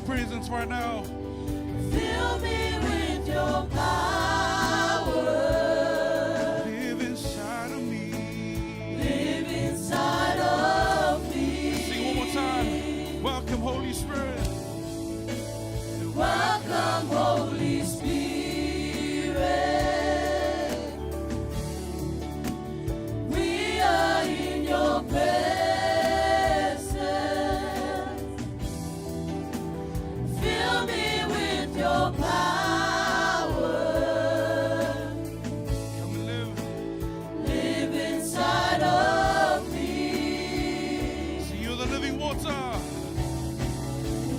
presence right now. Fill me with your power. Live inside of me. Live inside of me. Sing one more time. Welcome, Holy Spirit. Welcome, Holy Spirit. We are in your presence. Fill me with your power. Come and live. Live inside of me. See, you're the living water.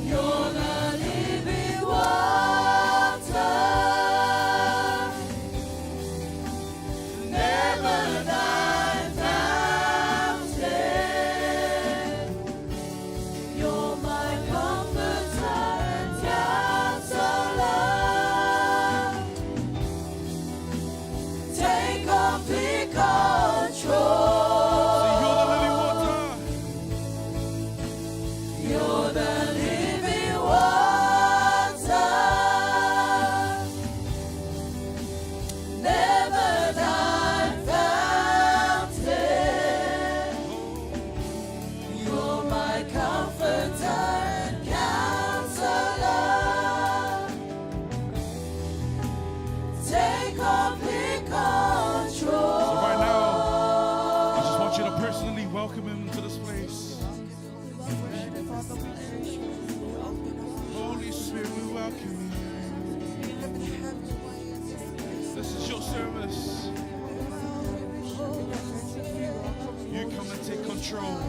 You're the living water. Never die fountain. You're my comforter and counselor. Take complete control. See, you're the living water. You're the living water. Never die fountain. You're my comforter and counselor. Take complete control. So right now, I just want you to personally welcome him into this place. Holy Spirit, we welcome you. This is your service. You come and take control.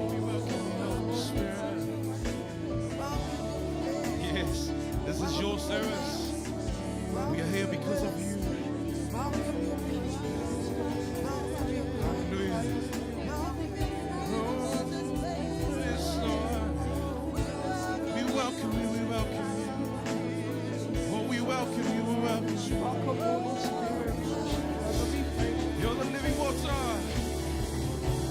We welcome you, Holy Spirit. Yes, this is your service. We are here because of you. Hallelujah. Oh, yes, Lord. We welcome you, we welcome you. Oh, we welcome you, we welcome you. You're the living water.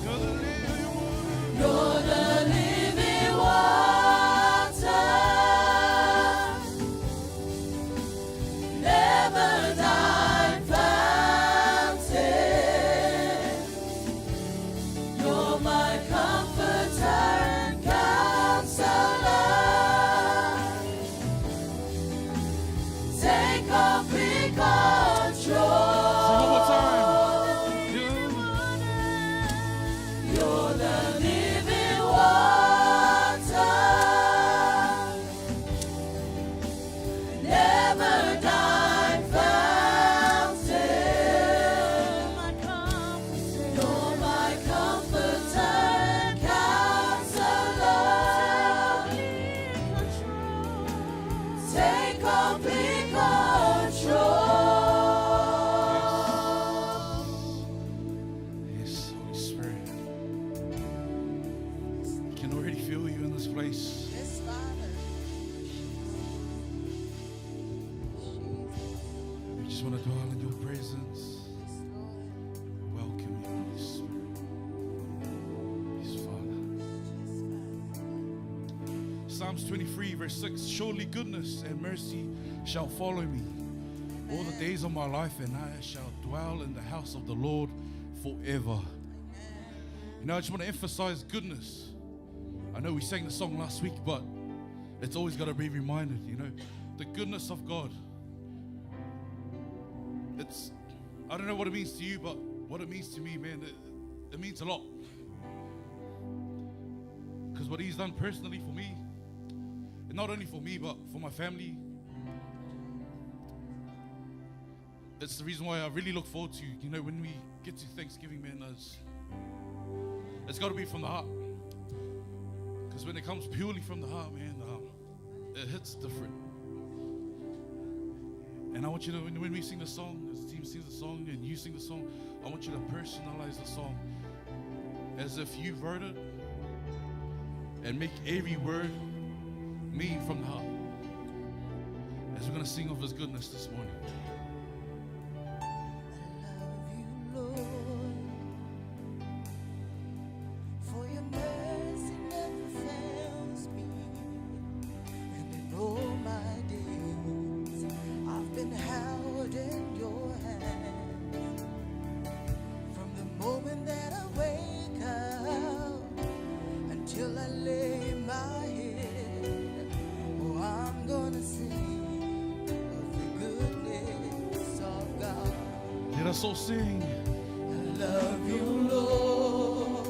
You're the living water. You're the living water. Never die fountain. You're my comforter and counselor. Take complete control. Sing one more time. You're the living water. Never die fountain. You're my comforter and counselor. Take complete control. Yes, Holy Spirit. I can already feel you in this place. Yes, Father. We just want to dwell in your presence. Welcome you, Holy Spirit. Yes, Father. Psalms 23, verse 6. Surely goodness and mercy shall follow me all the days of my life, and I shall dwell in the house of the Lord forever. You know, I just want to emphasize goodness. I know we sang the song last week, but it's always got to be reminded, you know, the goodness of God. It's, I don't know what it means to you, but what it means to me, man, it means a lot. Because what he's done personally for me, and not only for me, but for my family, it's the reason why I really look forward to, you know, when we get to Thanksgiving, man, it's got to be from the heart. Because when it comes purely from the heart, man, it hits different. And I want you to, when we sing the song, as the team sings the song and you sing the song, I want you to personalize the song as if you wrote it and make every word mean from the heart. as we're going to sing of His goodness this morning. For your mercy never fails me, and in all my days I've been held in your hand. From the moment that I wake up until I lay my head, oh, I'm gonna sing of the goodness of God. Let us all sing. I love you, Lord,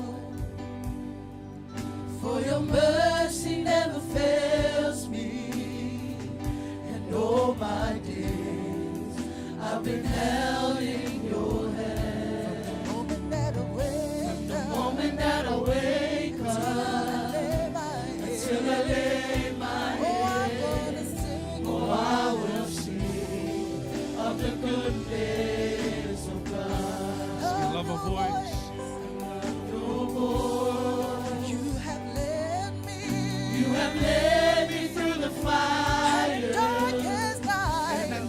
for your mercy never fails me, and all my days I've been held in your hand. From the moment that I wake up, till I lay my head, oh, I will sing of the goodness of God. We love our voice. You have led me through the fire and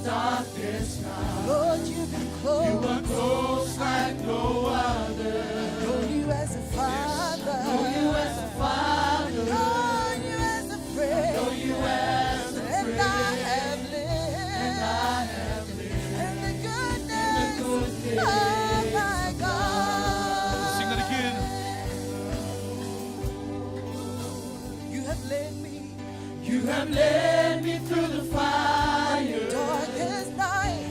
darkest night. Lord, you've been close. You are close like no other. Know you as a father. Know you as a father. Know you as a friend. Know you as a friend. And I have lived. And the goodness of my God. Sing that again. You have led me through the fire, darkest night.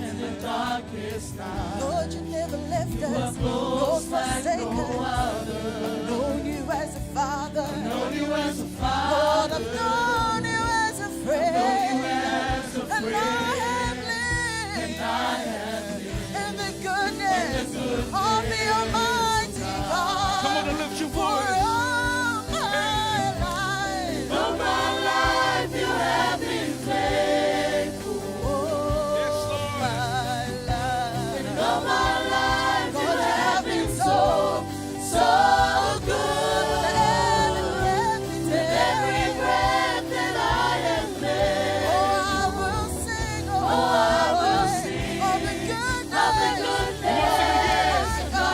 Lord, you never left us, nor forsaken us. I've known you as a father, Lord, I've known you as a friend, and I have lived in the goodness of the Almighty God. Come on and lift your For voice. all my life you have been faithful. Yes, Lord. All my life you have been so good. With every breath that I have made, oh, I will sing of the goodness of God.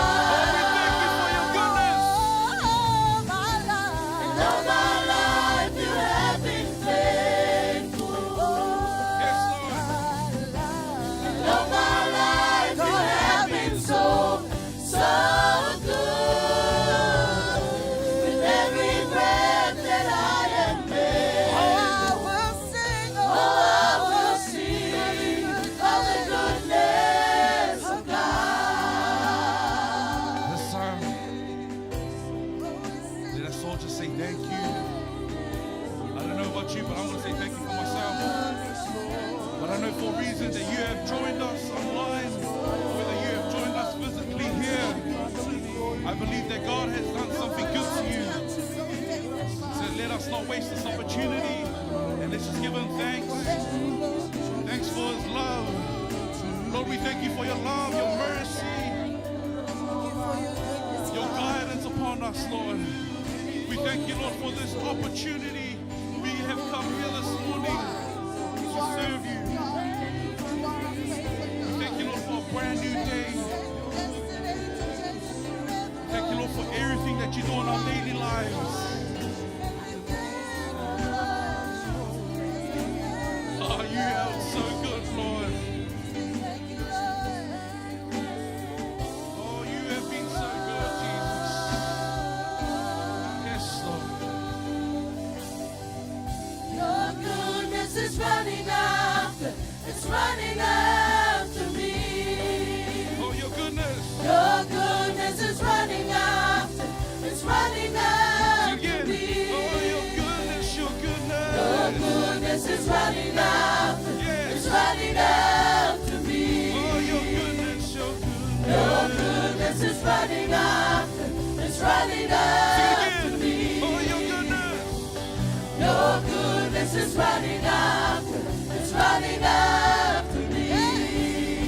All my life you have been faithful. Yes, Lord. All my life you have been so good. With every breath that I have made, oh, I will sing of the goodness of God. This time, let us all just say thank you. I don't know about you, but I'm going to say thank you for myself. But I know for a reason that you have joined us online, whether you have joined us physically here. I believe that God has done something good to you. So let us not waste this opportunity, and let's just give Him thanks. Thanks for His love. Lord, we thank you for your love, your mercy, your guidance upon us, Lord. We thank you, Lord, for this opportunity. We have come here this morning to serve you. We thank you, Lord, for a brand new day. Thank you, Lord, for everything that you do in our daily lives. Oh, you are so good, Lord. Oh, you have been so good, Jesus. Yes, Lord. Your goodness is running after, it's running after me. Oh, your goodness. Your goodness is running after, it's running after Again. me. Oh, your goodness, your Your goodness. goodness is running after, Yes. it's running after me. Oh, your goodness, your Your goodness. goodness is running after, it's running Sing after again. me. Oh, your goodness. Your goodness is running after, it's running after me.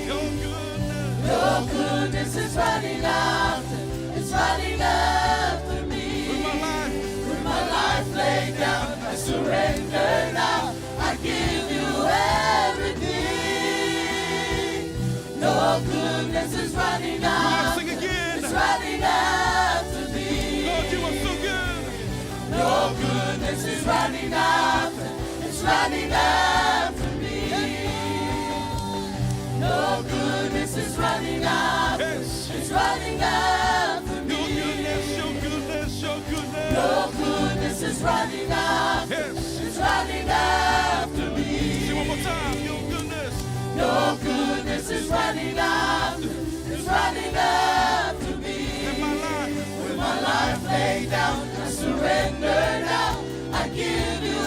Your goodness. Your goodness is running after, it's running after me. With my life. With my life laid down, I surrender now. I give you everything. is running We're gonna after. sing again. It's running after me. God, you are so good. Your goodness is running after. It's running after me. Your goodness is running after. Yes. It's running after me. Your goodness, your goodness, your goodness. Your goodness is running after. Yes. It's running after me. Sing one more time. Your goodness. Your goodness is running after. It's running after me. In my life. With my life laid down, I surrender now. I give you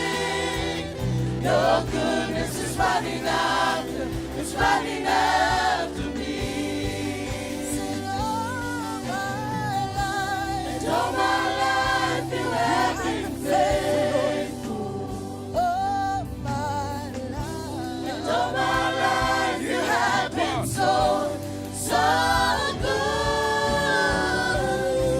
everything. Your goodness is running after. It's running after me. Sing all my life. And all my life you have been faithful. All my life. And all my life you have been so good.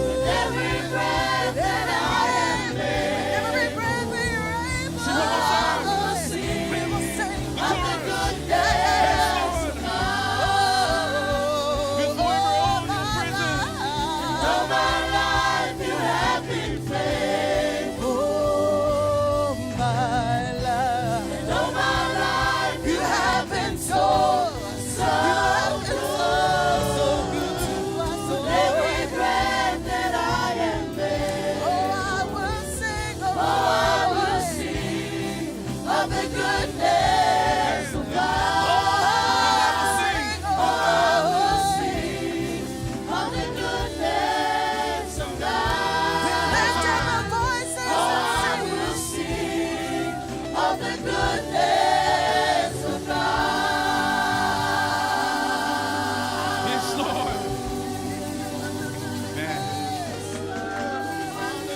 With every breath that I am able, every breath we are able, Sing one more time. I will sing The of the chorus. goodness of God. We'll forever own your presence. And all my life you have been faithful. All my life. And all my life you have been so good. So good to us. With every breath that I am able, oh, I will sing of the goodness of God. Oh, I will sing of the goodness of God. Lift up our voices. Oh, I will sing of the goodness of God. Yes, Lord. Man,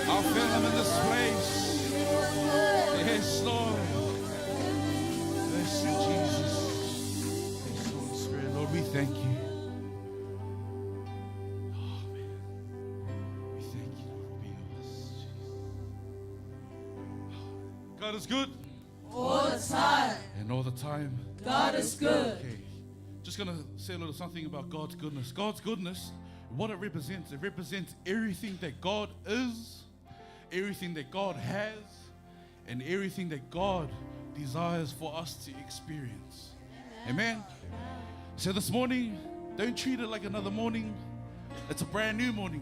I feel him in this place. Yes, Lord. Bless you, Jesus. Thank you, Holy Spirit. Lord, we thank you. Oh, man. We thank you, Lord, for being with us. Jesus. God is good. All the time, And all the time. God is good. Okay, just gonna say a little something about God's goodness. God's goodness, what it represents everything that God is, everything that God has, and everything that God desires for us to experience. Amen. So this morning, don't treat it like another morning. It's a brand new morning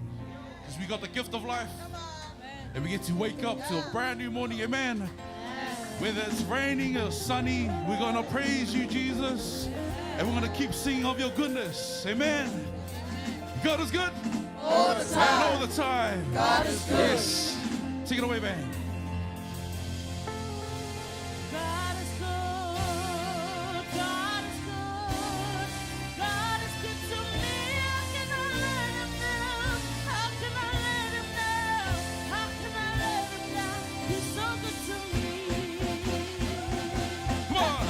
because we got the gift of life, and we get to wake up to a brand new morning. Amen. Whether it's raining or sunny, we're going to praise you, Jesus. And we're going to keep singing of your goodness. Amen. God is good. All the And time, all the time. God is good. Yes. Take it away, man. God is good, God is good, God is good to me. How can I let him down? How can I let him down? How can I let him down? He's so good to me. Come on.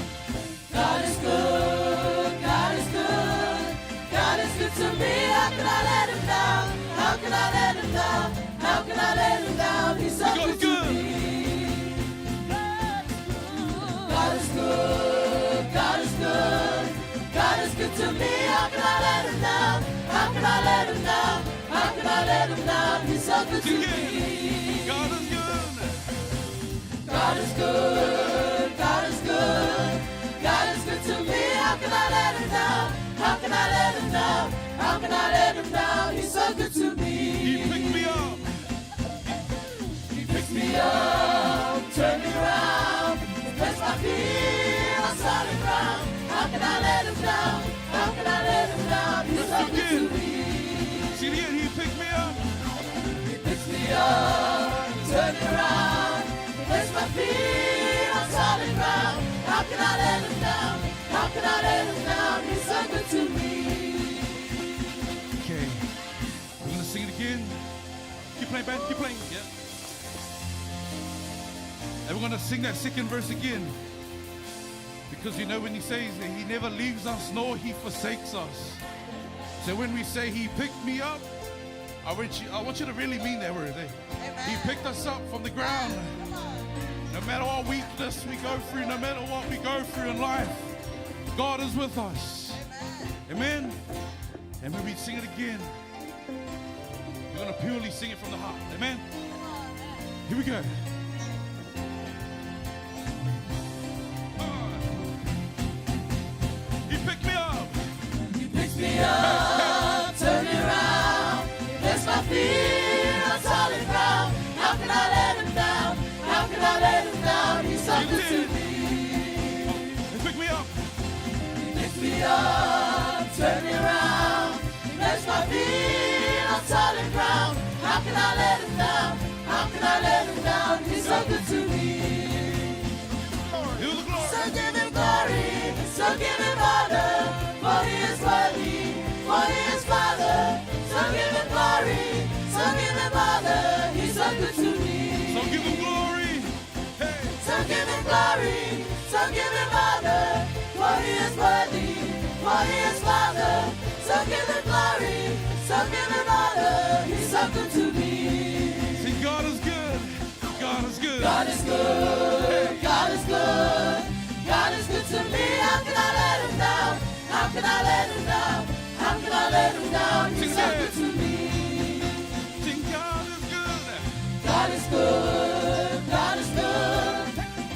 God is good, God is good, God is good to me. How can I let him down? How can I let him down? How can I let him down? He's so God is good to good. me. God is good, God is good, God is good to me. How can I let him down? How can I let him down? How can I let him down? He's so good to Sing me. it. God is good. God is good, God is good, God is good to me. How can I let him down? How can I let him down? How can I let him down? He's so good to He me. picked me up. He picks me up, turn me around, place my feet on solid ground. How can I let him down? How can I let him down? He's so good to me. See the end, he picked me up. He picks me up, turn me around, place my feet on solid ground. How can I let him down? How can I let him down? He's so good to me. Okay. We're going to sing it again. Keep playing, band. Keep playing. Yeah. And we're going to sing that second verse again. Because you know when he says that he never leaves us nor he forsakes us. So when we say he picked me up, I want you to really mean that word. Eh? He picked us up from the ground. No matter what weakness we go through, no matter what we go through in life, God is with us. Amen. And when we sing it again, we're going to purely sing it from the heart. Amen. Here we go. He picked me up. He picks me up, turn me around, place my feet on solid ground. How can I let him down? How can I let him down? He's so good to me. He picked me up. He picks me up, turn me around, place my feet on solid ground. How can I let him down? How can I let him down? He's so good to me. Hear the glory. So give him glory, so give him honor, for he is worthy, for he is Father. So give him glory, so give him honor, he's so good to me. So give him glory. Hey. So give him glory, so give him honor, for he is worthy, for he is Father. So give him glory, so give him honor, he's so good to me. See, God is good. God is good. God is good, God is good, God is good to me. How can I let him down? How can I let him down? How can I let him down? He's so good to me. Sing, God is good. God is good, God is good,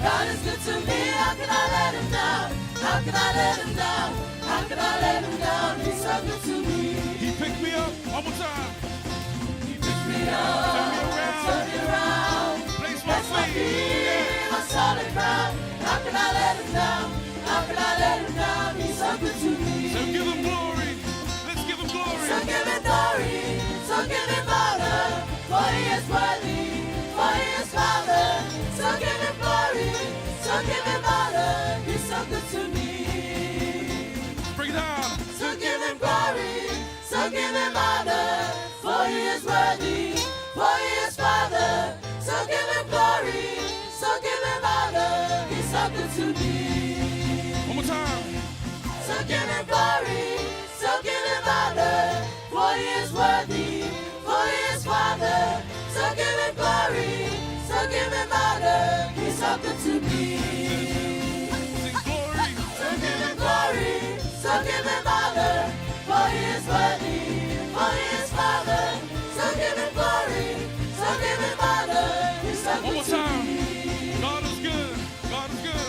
God is good to me. How can I let him down? How can I let him down? How can I let him down? He's so good to me. He picked me up. One more time. He picks me up, turn me around, Place place my my feet. feet on solid ground. How can I let him down? How can I let him down? He's so good to me. So give him glory. Let's give him glory. So give him glory, so give him honor, for he is worthy, for he is Father. So give him glory, so give him honor, he's so good to me. Bring it down. So give him glory, so give him honor, for he is worthy, for he is Father. So give him glory, so give him honor, he's so good to me. One more time. So give him glory, so give him honor, for he is worthy, for he is Father. So give him glory, so give him honor, he's so good to me. Sing glory. So give him glory, so give him honor, for he is worthy, for he is Father. So give him glory, so give him honor, he's so One good more to time. me. God is good. God is good.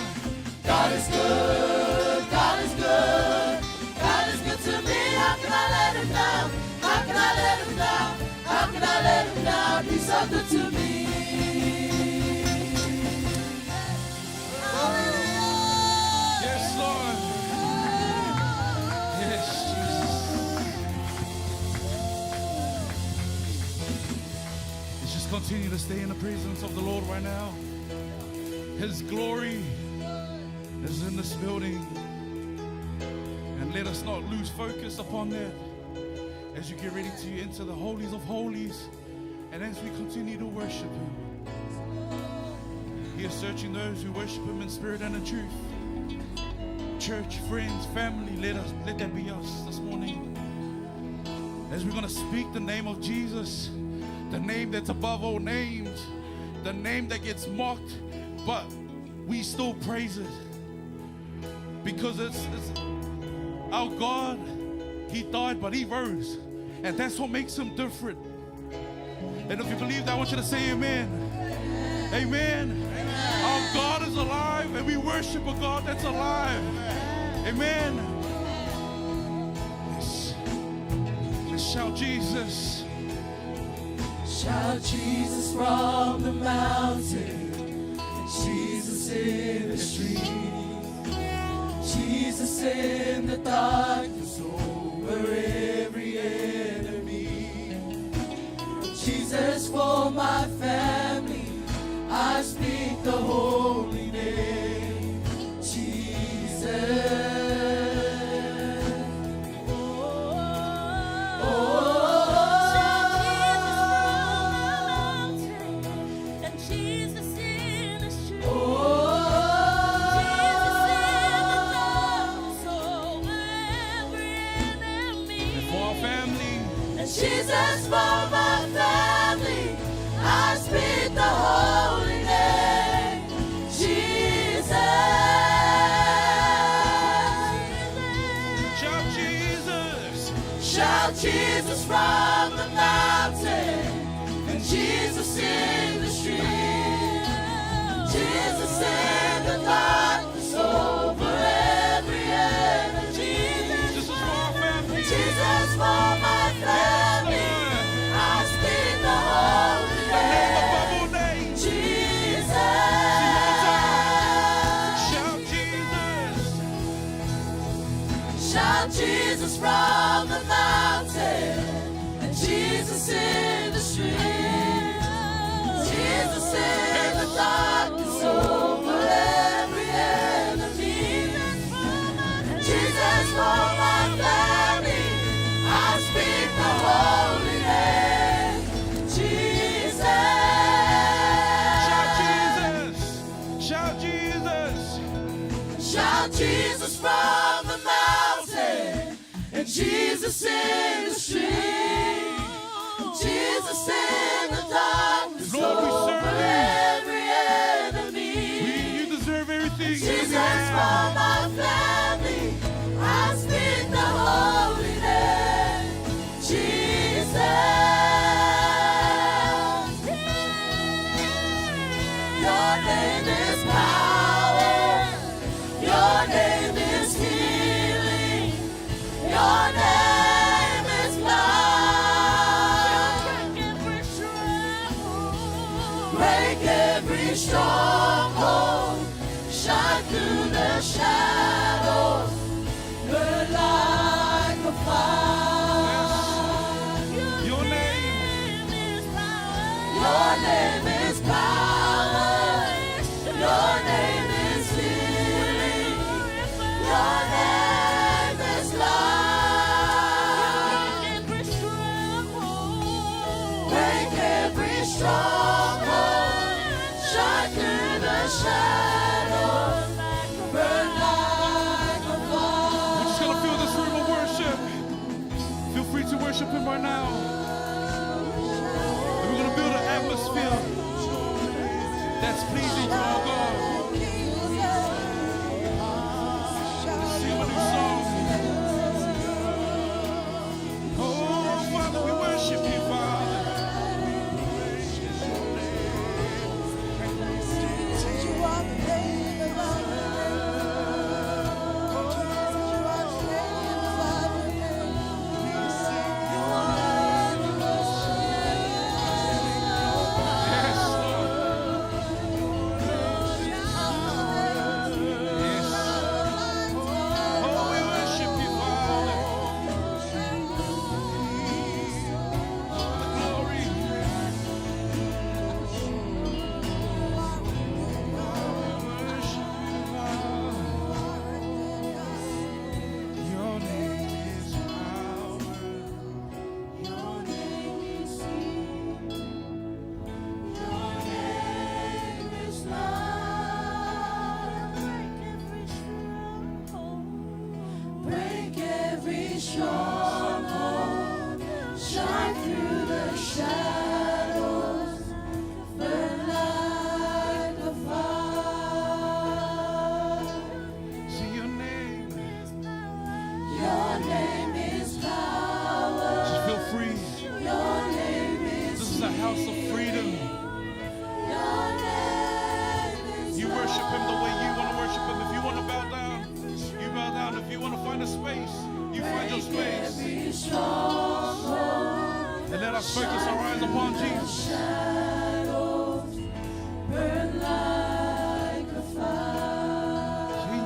God is good, God is good, God is good to me. How can I let him down? How can I let him down? How can I let him down? He's so good to me. Yes, Lord. Yes, Jesus. Let's just continue to stay in the presence of the Lord right now. His glory is in this building. And let us not lose focus upon that as you get ready to enter the holies of holies and as we continue to worship him. He is searching those who worship him in spirit and in truth. Church, friends, family, let that be us this morning. As we're going to speak the name of Jesus, the name that's above all names, the name that gets mocked, but we still praise it. Because it's our God, he died, but he rose. And that's what makes him different. And if you believe that, I want you to say amen. Amen. Our God is alive, and we worship a God that's alive. Amen. Let's shout Jesus. Shout Jesus from the mountain, Jesus in the street, Jesus in the darkness over every enemy. Jesus for my family, I speak the holy name, Jesus. Jesus for my family, I speak the holy name, in the street. Jesus in the darkness over every enemy. Jesus for my family. I speak the holy name. Jesus. Shout Jesus. Shout Jesus from the mountain, and Jesus in the street. Jesus in the darkness Lord, we over serve every enemy. You deserve everything. Jesus Amen. for my family, I speak the holy name. Jesus. Your name is power. Your name is healing. Your name is love. Break every stronghold. Shine through the shadows. Burn like a fire. Your name is power. Your name is power. Your name is healing. Your name is love. Break every stronghold. Shine through the shadows. Burn like a fire. We're just gonna fill this room with worship. Feel free to worship Him right now. And we're gonna build an atmosphere that's pleasing to our God. Sing a new song. Oh, Father, we worship You, Father. You are the name above the name. You are the name above the name. You are Yes, Lord. Yes. Oh, we worship You, Father. Glory. Your name is power. Your name is Your name is love. Break every stronghold. Shine through the shadows. Burn like a fire. See Your name. Your name is power. Just feel free. Your name is This is a house of freedom. Your name is You worship Him the way you want to worship Him. If you want to bow down, you bow down. If you want to find a space, you find your space. every stronghold. And let our focus our eyes upon Jesus. Shadows burn like a fire. In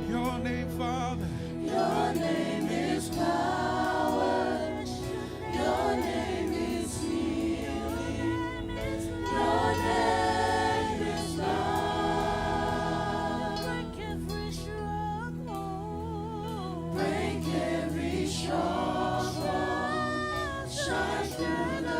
Your name, Father. Your name is power. Your name is healing. Your name is love. Break every stronghold. Shine through the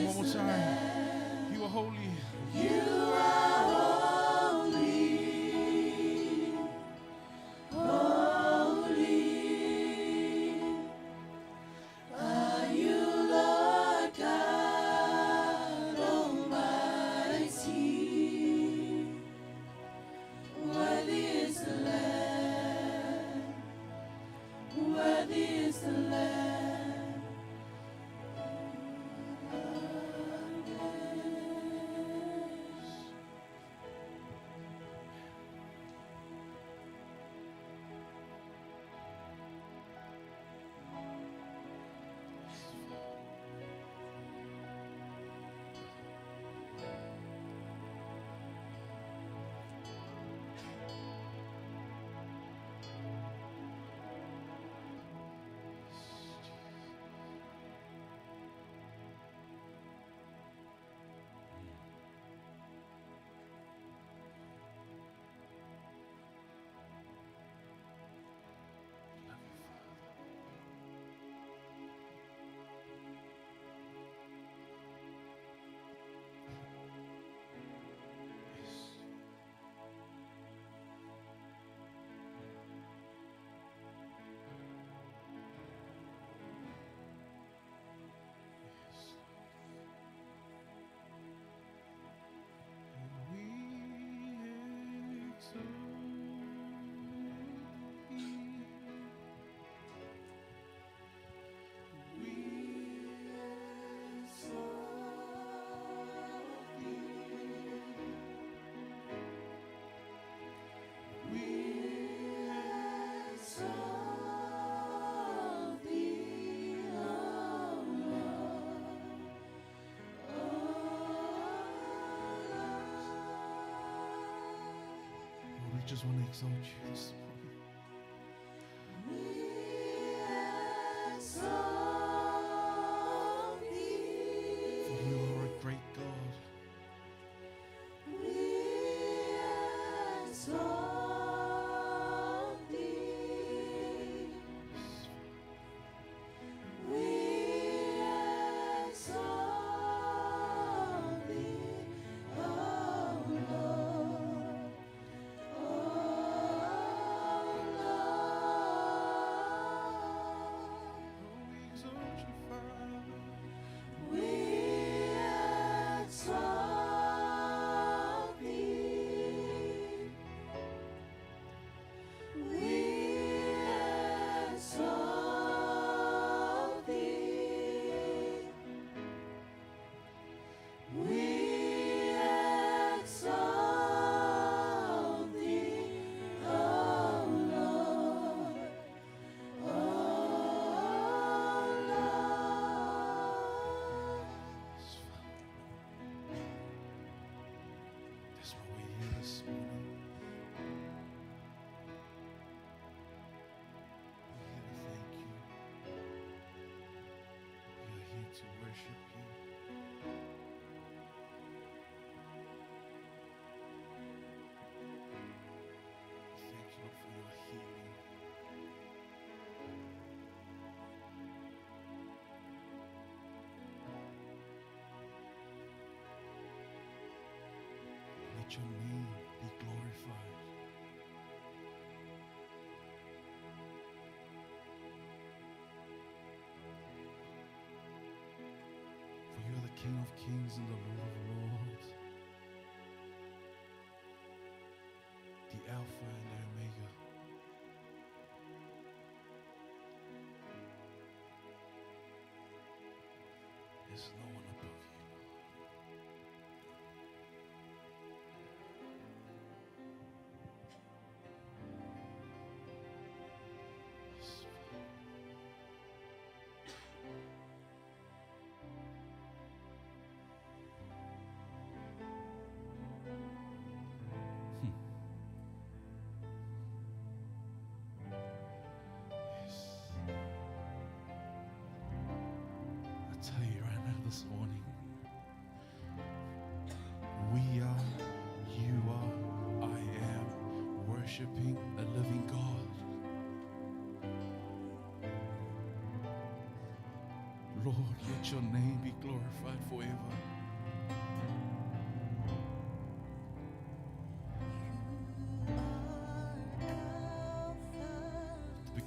One more time. You are holy. We just want to exalt you this morning. For you are a great God. That's why we're here this morning. We're here to thank you. We are here to worship you. Thank you, Lord, for your healing. Let your name be glorified. For you are the King of Kings and the Lord of Lords, the Alpha and the Omega. There's no one above you. Tell you right now this morning, we are, you are, I am worshiping a living God. Lord, let your name be glorified forever.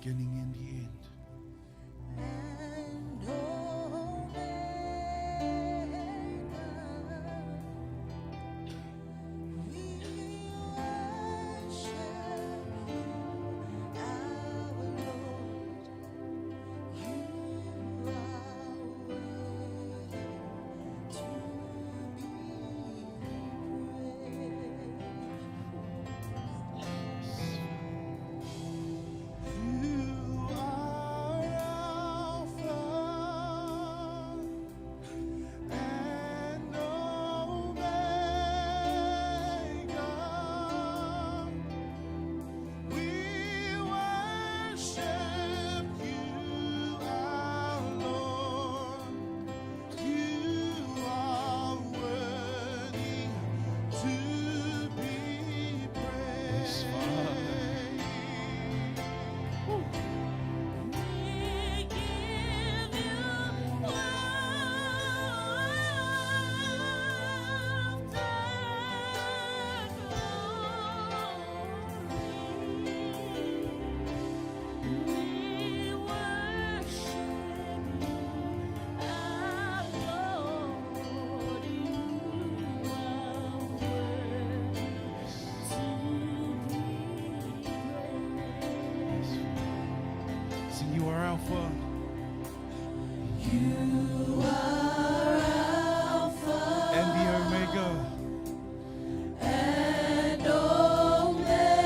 beginning and the end. and Omega. We worship you, our Lord. You are worthy to be praised. You are Alpha and Omega. We worship you, our Lord. You are worthy to be praised. We give you we worship you, our Lord. You are worthy to be praised. Sing, you are Alpha. You are Alpha And the Omega. and Omega.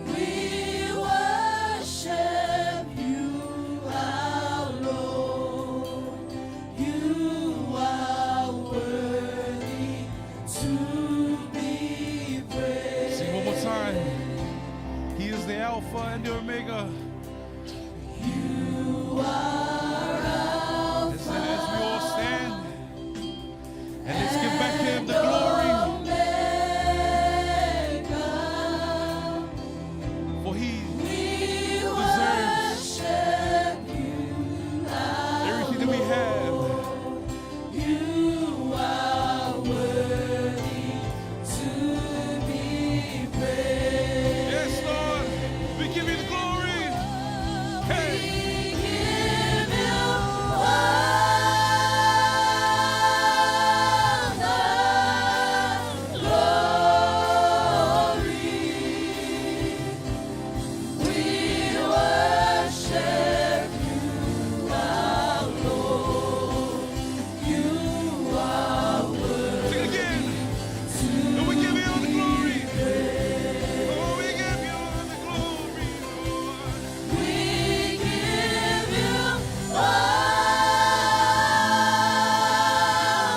We worship you, our Lord. You are worthy to be praised. Sing one more time. He is the Alpha and the Omega. You are As we all stand, and let's give back to him the glory, Omega. for he We deserves worship you, everything that we have. you are worthy to be praised. Yes, Lord, we give you the glory. Hey, We give you all the glory. We worship you, our Lord. You are worthy sing again. And we give you all the glory. Oh, we give you all the glory, Lord. We give you all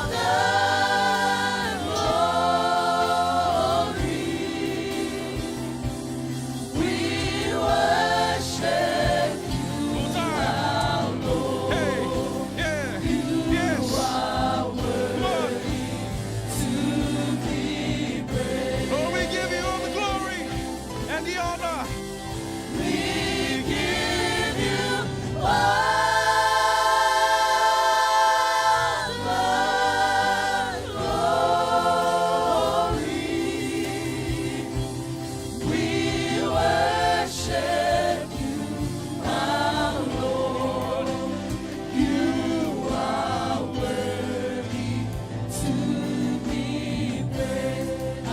the glory. We worship you, One time. our Lord. Hey, yeah, yes. Are Come on. worthy to be praised. Oh, we give you all the glory and the honor. We give you all the glory. We worship you, our Lord. You are worthy to be praised.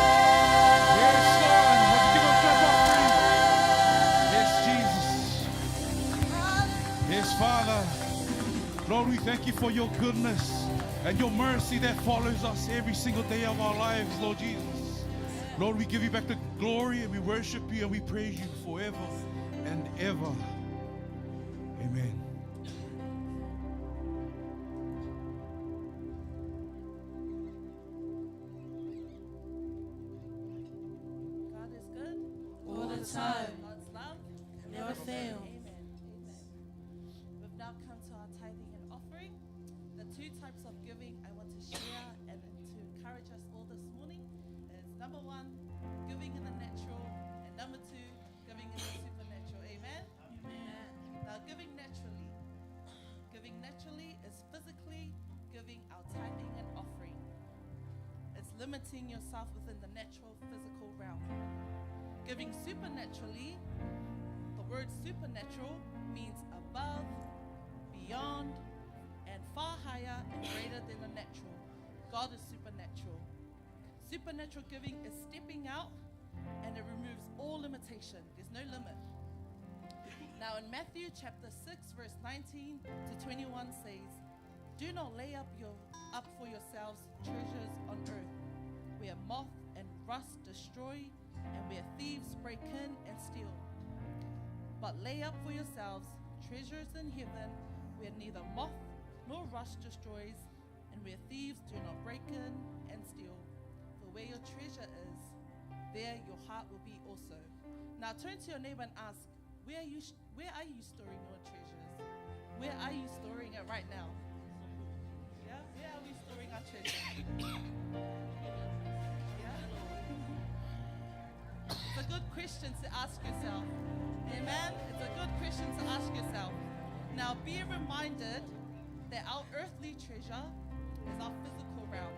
Yes, Lord. Would you give him a clap offering? Yes, Jesus. Yes, Father. Lord, we thank you for your goodness and your mercy that follows us every single day of our lives, Lord Jesus. Lord, we give you back the glory and we worship you and we praise you forever and ever. Amen. time. God's love Never fail. Amen. We've now come to our tithing and offering. The two types of giving I want to share and to encourage us all this morning is number one, giving in the natural, and number two, giving in the supernatural. Amen? Amen. Now, giving naturally. Giving naturally is physically giving our tithing and offering. It's limiting yourself within the natural physical realm. Giving supernaturally, the word supernatural means above, beyond, and far higher and greater than the natural. God is supernatural. Supernatural giving is stepping out and it removes all limitation. There's no limit. Now in Matthew chapter 6 verse 19 to 21 says, "Do not lay up for yourselves treasures on earth, where moth and rust destroy, and where thieves break in and steal. But lay up for yourselves treasures in heaven, where neither moth nor rust destroys, and where thieves do not break in and steal. For where your treasure is, there your heart will be also." Now turn to your neighbor and ask, where are you storing your treasures? Where are you storing it right now? Yeah, where are we storing our treasure? Yeah. It's a good question to ask yourself. Amen. It's a good question to ask yourself. Now be reminded that our earthly treasure is our physical realm.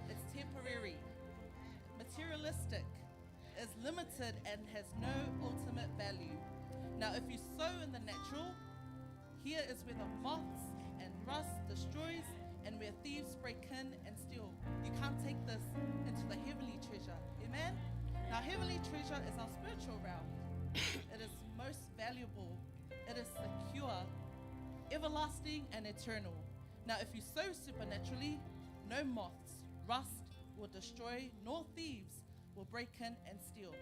It's temporary, materialistic, is limited, and has no ultimate value. Now if you sow in the natural, here is where the moths and rust destroys and where thieves break in and steal. You can't take this into the heavenly treasure. Amen? Now heavenly treasure is our spiritual realm. It is most valuable. It is secure, everlasting, and eternal. Now if you sow supernaturally, no moths, rust will destroy, nor thieves will break in and steal.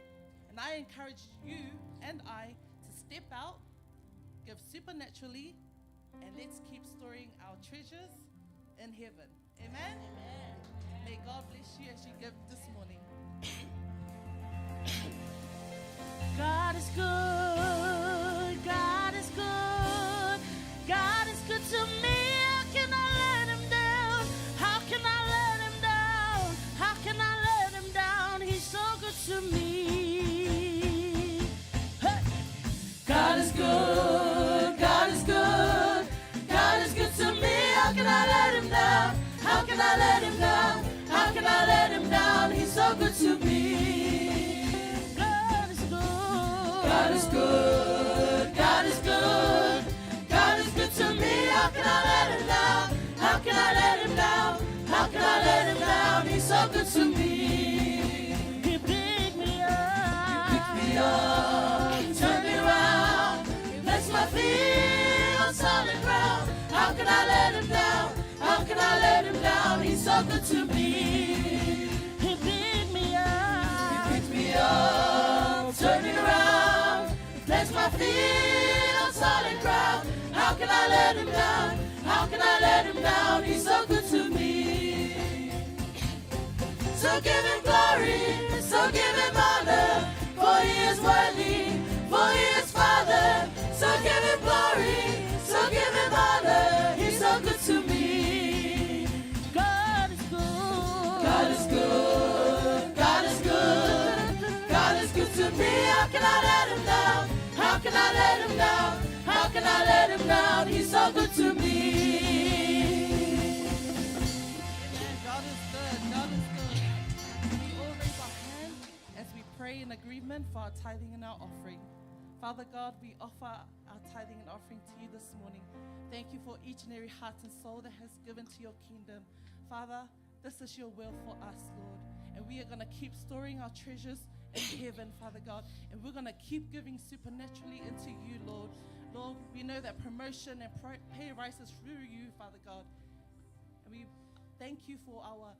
And I encourage you and I to step out, give supernaturally, and let's keep storing our treasures in heaven. Amen? Amen. May God bless you as you give this morning. God is good. God is good. God is good to me. How can I let him down? How can I let him down? How can I let him down? He's so good to me. Hey. God is good. God is good. God is good to me. How can I let him down? How can I let him down? How can I let him down? He's so good to me. God is good. God is good. God is good. God is good to me. How can I let him down? How can I let him down? How can I let him down? He's so good to me. He picked me up. He picked me up. Turned me around. Placed my feet on solid ground. How can I let him down? How can I let him down? He's so good to me. He picked me up. He picked me up. Turned me around. Placed my feet on solid ground. How can I let him down? How can I let him down? He's so good to me. So give him glory. So give him honor. For he is worthy. For he is Father. So give him glory. So give him honor. He's so good to me. God is good. God is good. God is good. God is good to me. How can I let him down? How can I let him down? How can I let him down? He's so good to me. Amen. God is good. God is good. We all raise our hand as we pray in agreement for our tithing and our offering. Father God, we offer our tithing and offering to you this morning. Thank you for each and every heart and soul that has given to your kingdom. Father, this is your will for us, Lord. And we are going to keep storing our treasures in heaven, Father God. And we're going to keep giving supernaturally into you, Lord. Lord, we know that promotion and pay rises through you, Father God. And we thank you for our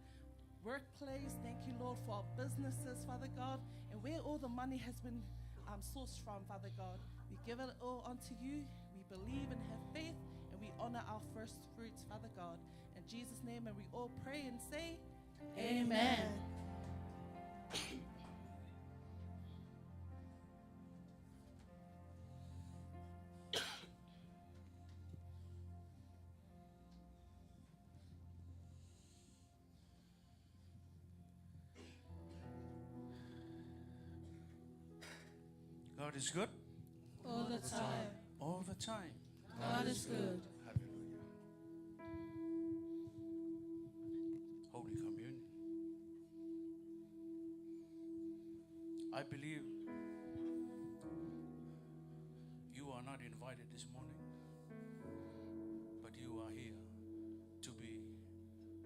workplace. Thank you, Lord, for our businesses, Father God. And where all the money has been sourced from, Father God, we give it all unto you. We believe and have faith, and we honor our first fruits, Father God. In Jesus' name, and we all pray and say, Amen. God is good All the time. all the time. God is good. Hallelujah. Holy Communion. I believe you are not invited this morning, but you are here to be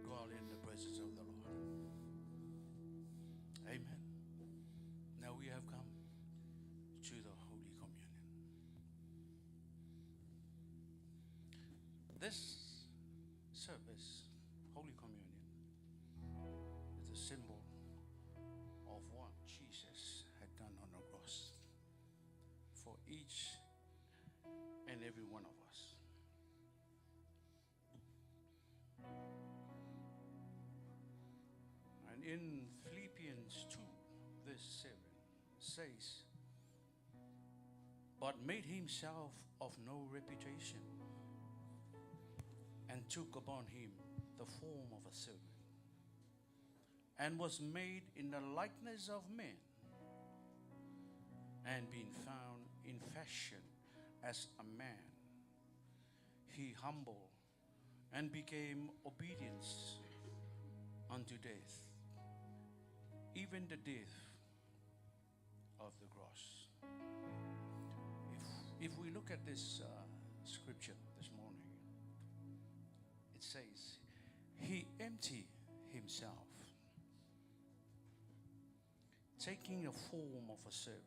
dwell in the presence of the Lord. Amen. Now we have come to the Holy Communion. This service, Holy Communion, is a symbol of what Jesus had done on the cross for each and every one of us. And in Philippians 2, verse 7 says, but made himself of no reputation, and took upon him the form of a servant, and was made in the likeness of men, and being found in fashion as a man, he humbled and became obedient unto death, even the death of the cross. If we look at this scripture this morning, it says, he emptied himself, taking the form of a servant,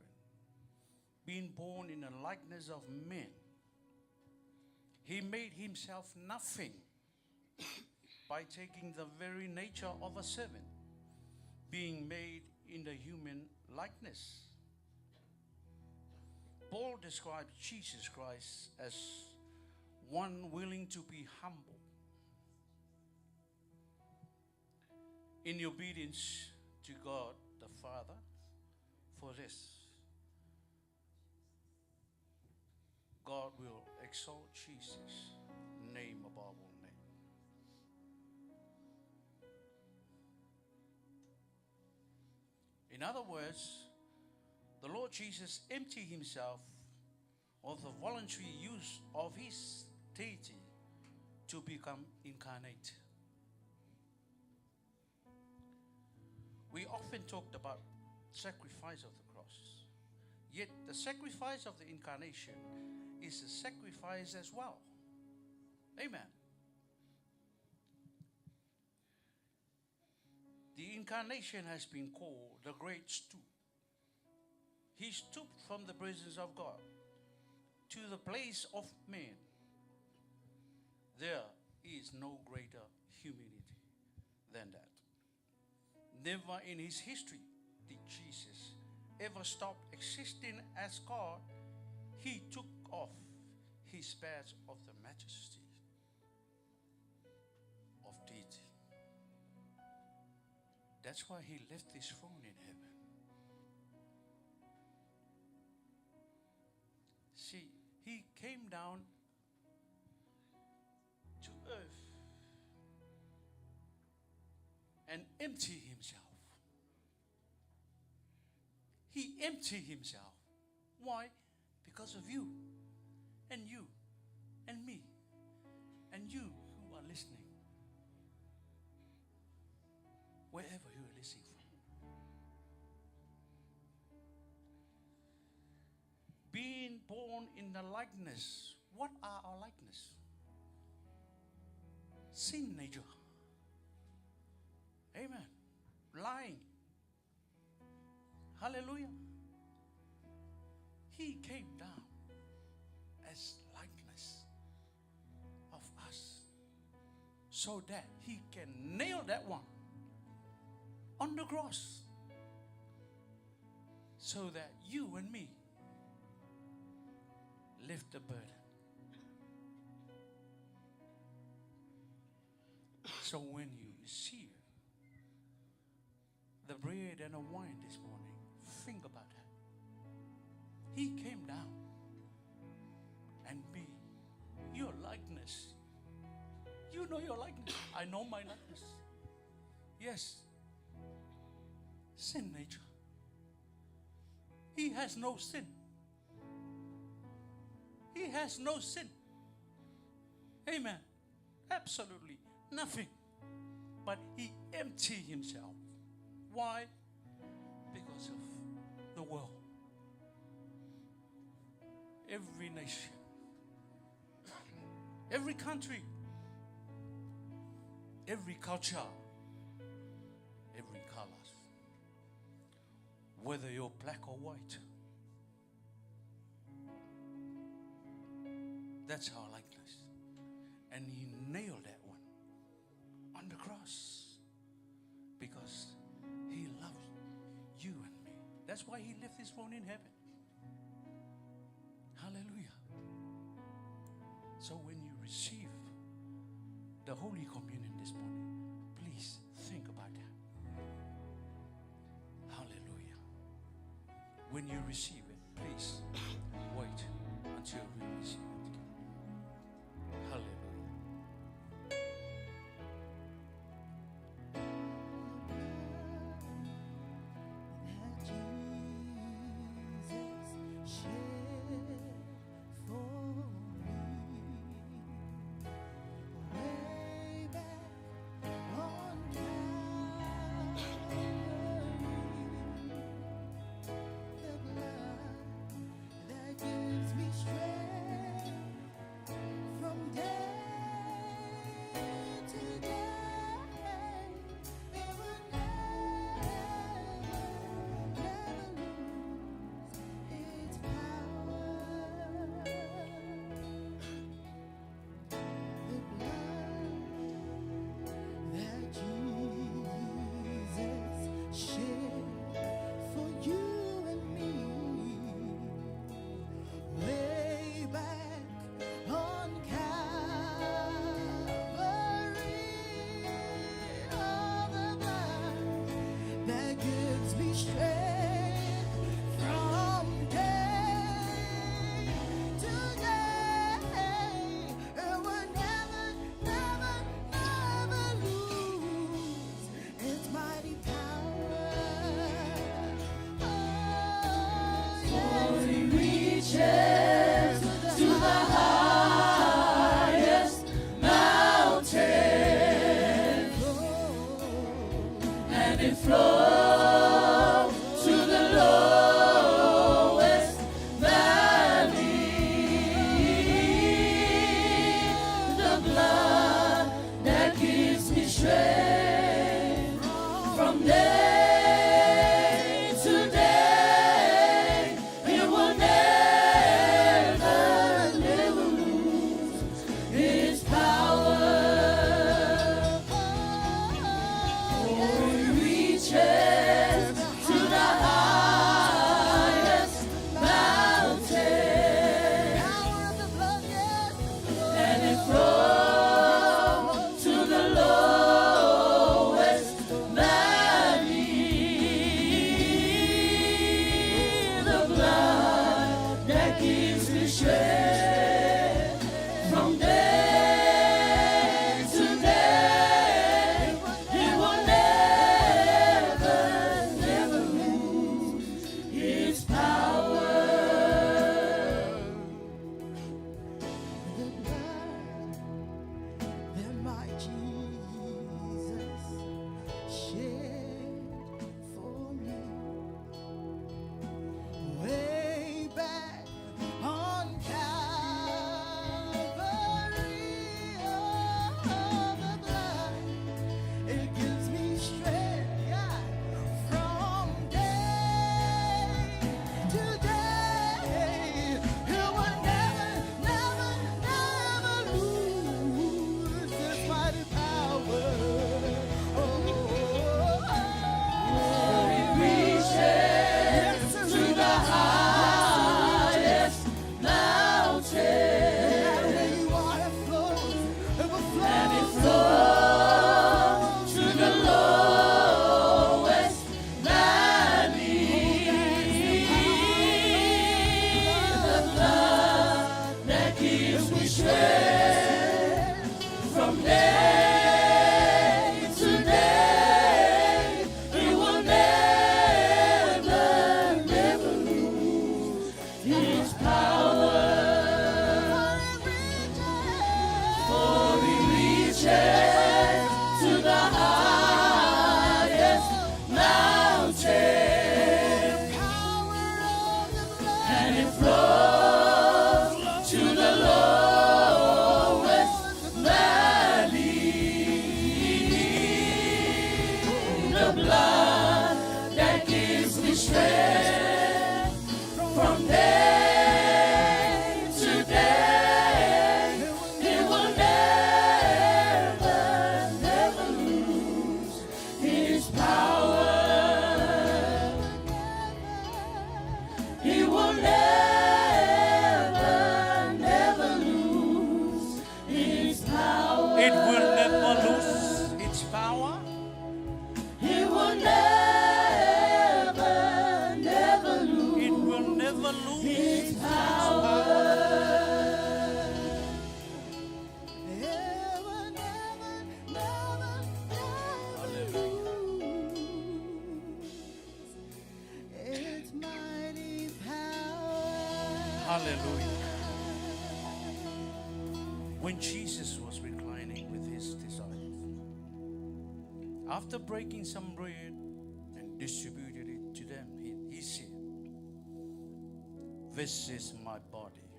being born in the likeness of men. He made himself nothing by taking the very nature of a servant, being made in the human likeness. Paul describes Jesus Christ as one willing to be humble in obedience to God the Father. For this, God will exalt Jesus' name above all names. In other words, the Lord Jesus emptied himself of the voluntary use of his deity to become incarnate. We often talked about sacrifice of the cross, yet the sacrifice of the incarnation is a sacrifice as well. Amen. The incarnation has been called the great stoop. He stooped from the presence of God to the place of man. There is no greater humility than that. Never in his history did Jesus ever stop existing as God. He took off his badge of the majesty of deity. That's why he left his throne in heaven. See, he came down to earth and emptied himself. He emptied himself. Why? Because of you and me and you who are listening, wherever you are listening from. Being born in the likeness. What are our likeness? Sin nature. Amen. Lying. Hallelujah. He came down as likeness of us so that he can nail that one on the cross so that you and me lift the burden. So when you receive the bread and the wine this morning, think about that. He came down and be your likeness. You know your likeness. I know my likeness. Yes. Sin nature. He has no sin. He has no sin. Amen. Absolutely nothing. But he emptied himself. Why? Because of the world. Every nation, every country, every culture, every color, whether you're black or white. That's our likeness. And he nailed that one on the cross because he loved you and me. That's why he left his throne in heaven. Hallelujah. So when you receive the Holy Communion this morning, please think about that. Hallelujah. When you receive it, please wait until we receive it. Hallelujah. That Jesus shed for me way back on Calvary. The blood that gives me strength It will never lose its power. It will never, never lose It will never lose its power. Never, never, never, never lose its mighty power. Hallelujah. When Jesus was reclining with his disciples, after breaking some bread and distributed it to them, he said, "This is my body,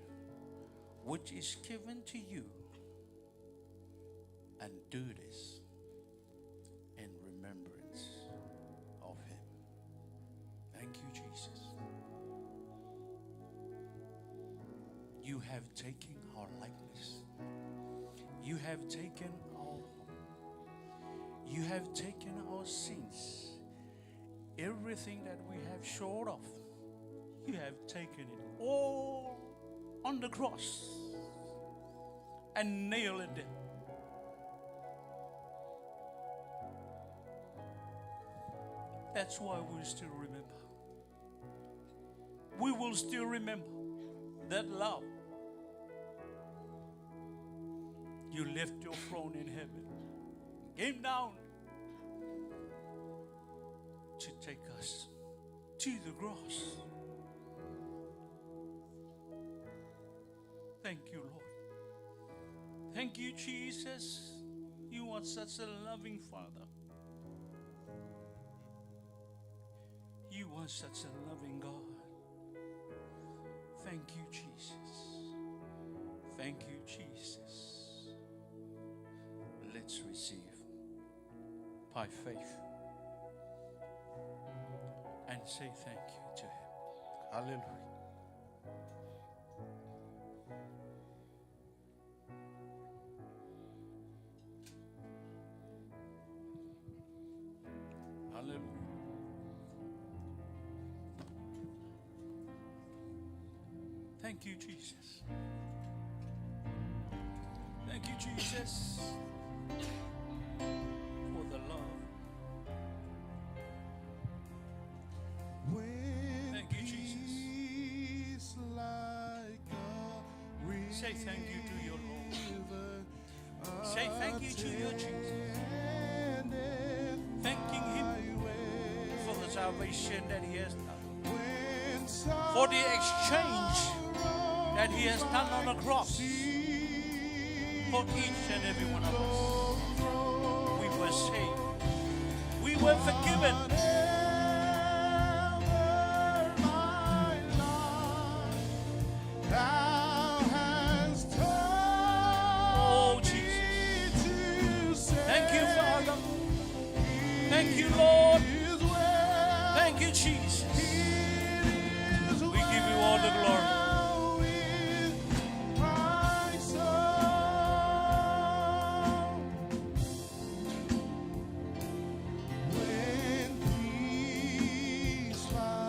which is given to you, and do this in remembrance of him." Thank you, Jesus. You have taken our likeness. You have taken our sins. Everything that we have short of, you have taken it all on the cross and nailed it there. That's why we still remember. We will still remember that love. You left your throne in heaven, came down to take us to the cross. Thank you, Lord. Thank you, Jesus. You are such a loving Father. You are such a loving God. Thank you, Jesus. Thank you, Jesus. Let's receive by faith and say thank you to him. Hallelujah. Hallelujah. Thank you, Jesus. Thank you, Jesus, for the love. Thank you, Jesus. Say thank you to your Lord. Say thank you to your Jesus. Thanking him for the salvation that he has done, for the exchange that he has done on the cross for each and every one of us. We were saved. We were forgiven. Oh, Jesus. Thank you, Father. Thank you, Lord. Thank you, Jesus. We give you all the glory.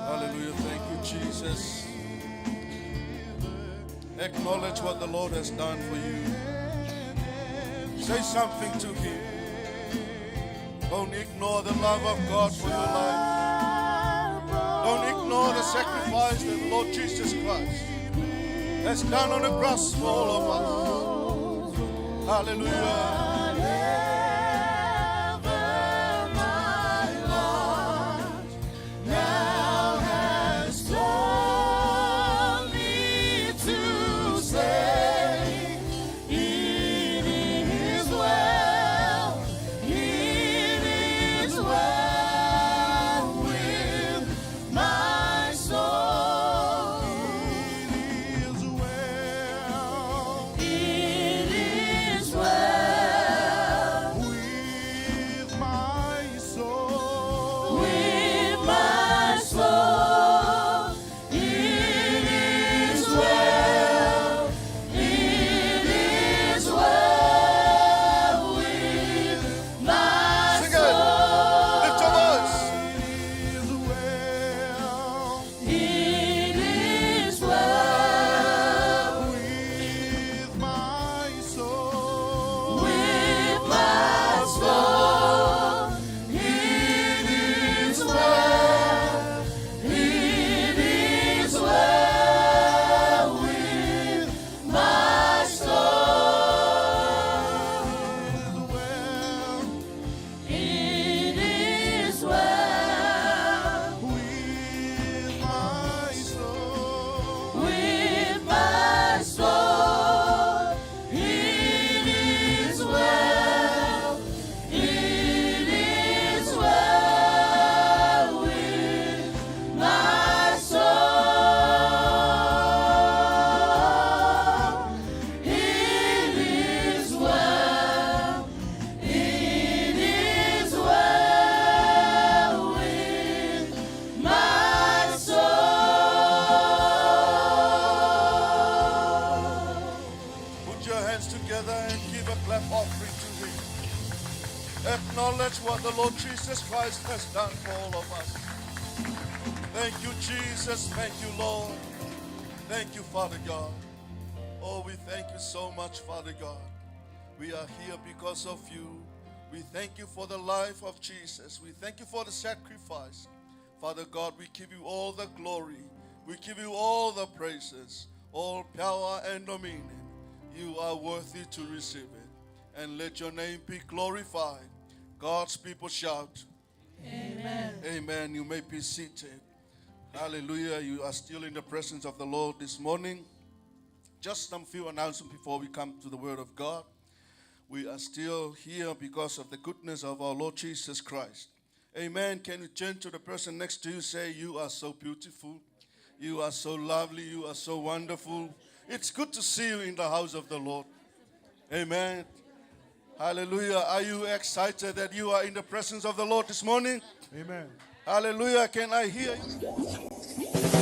Hallelujah. Thank you, Jesus. Acknowledge what the Lord has done for you. Say something to him. Don't ignore the love of God for your life. Don't ignore the sacrifice that the Lord Jesus Christ has done on the cross for all of us. Hallelujah. It is well. hands together and give a clap offering to Him. Acknowledge what the Lord Jesus Christ has done for all of us. Thank you, Jesus. Thank you, Lord. Thank you, Father God. Oh, we thank you so much, Father God. We are here because of you. We thank you for the life of Jesus. We thank you for the sacrifice. Father God, we give you all the glory. We give you all the praises, all power and dominion. You are worthy to receive it. And let your name be glorified. God's people shout. Amen. Amen. You may be seated. Hallelujah. You are still in the presence of the Lord this morning. Just some few announcements before we come to the Word of God. We are still here because of the goodness of our Lord Jesus Christ. Amen. Can you turn to the person next to you, say, you are so beautiful. You are so lovely. You are so wonderful. It's good to see you in the house of the Lord. Amen. Hallelujah. Are you excited that you are in the presence of the Lord this morning? Amen. Hallelujah. Can I hear you?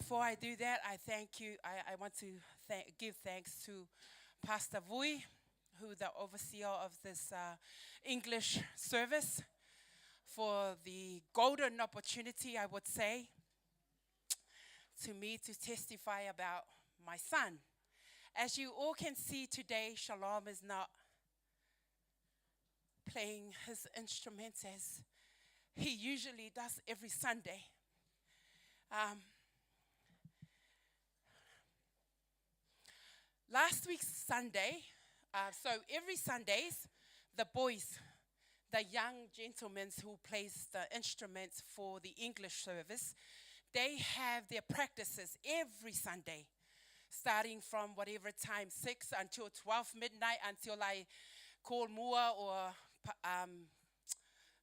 before I do that, I thank you. I want to give thanks to Pastor Vui, who the overseer of this English service, for the golden opportunity, I would say, to me to testify about my son. As you all can see today, Shalom is not playing his instruments as he usually does every Sunday. Last week's Sunday, so every Sundays, the boys, the young gentlemen who plays the instruments for the English service, they have their practices every Sunday, starting from whatever time, 6 until 12 midnight, until I call Mua or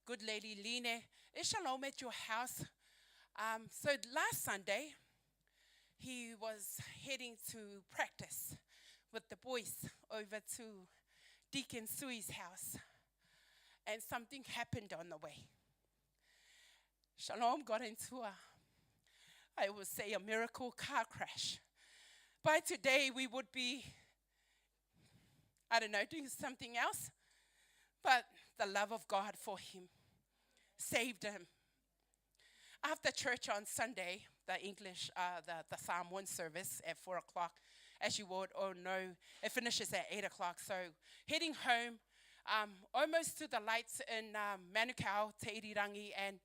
good lady Line, is Shalom at your house? So last Sunday, he was heading to practice with the boys over to Deacon Sui's house. And something happened on the way. Shalom got into I would say, a miracle car crash. By today, we would be, I don't know, doing something else. But the love of God for him saved him. After church on Sunday, the English, the Psalm 1 service at 4 o'clock, as you would all know, it finishes at 8 o'clock. So heading home, almost to the lights in Manukau, Te Irirangi, and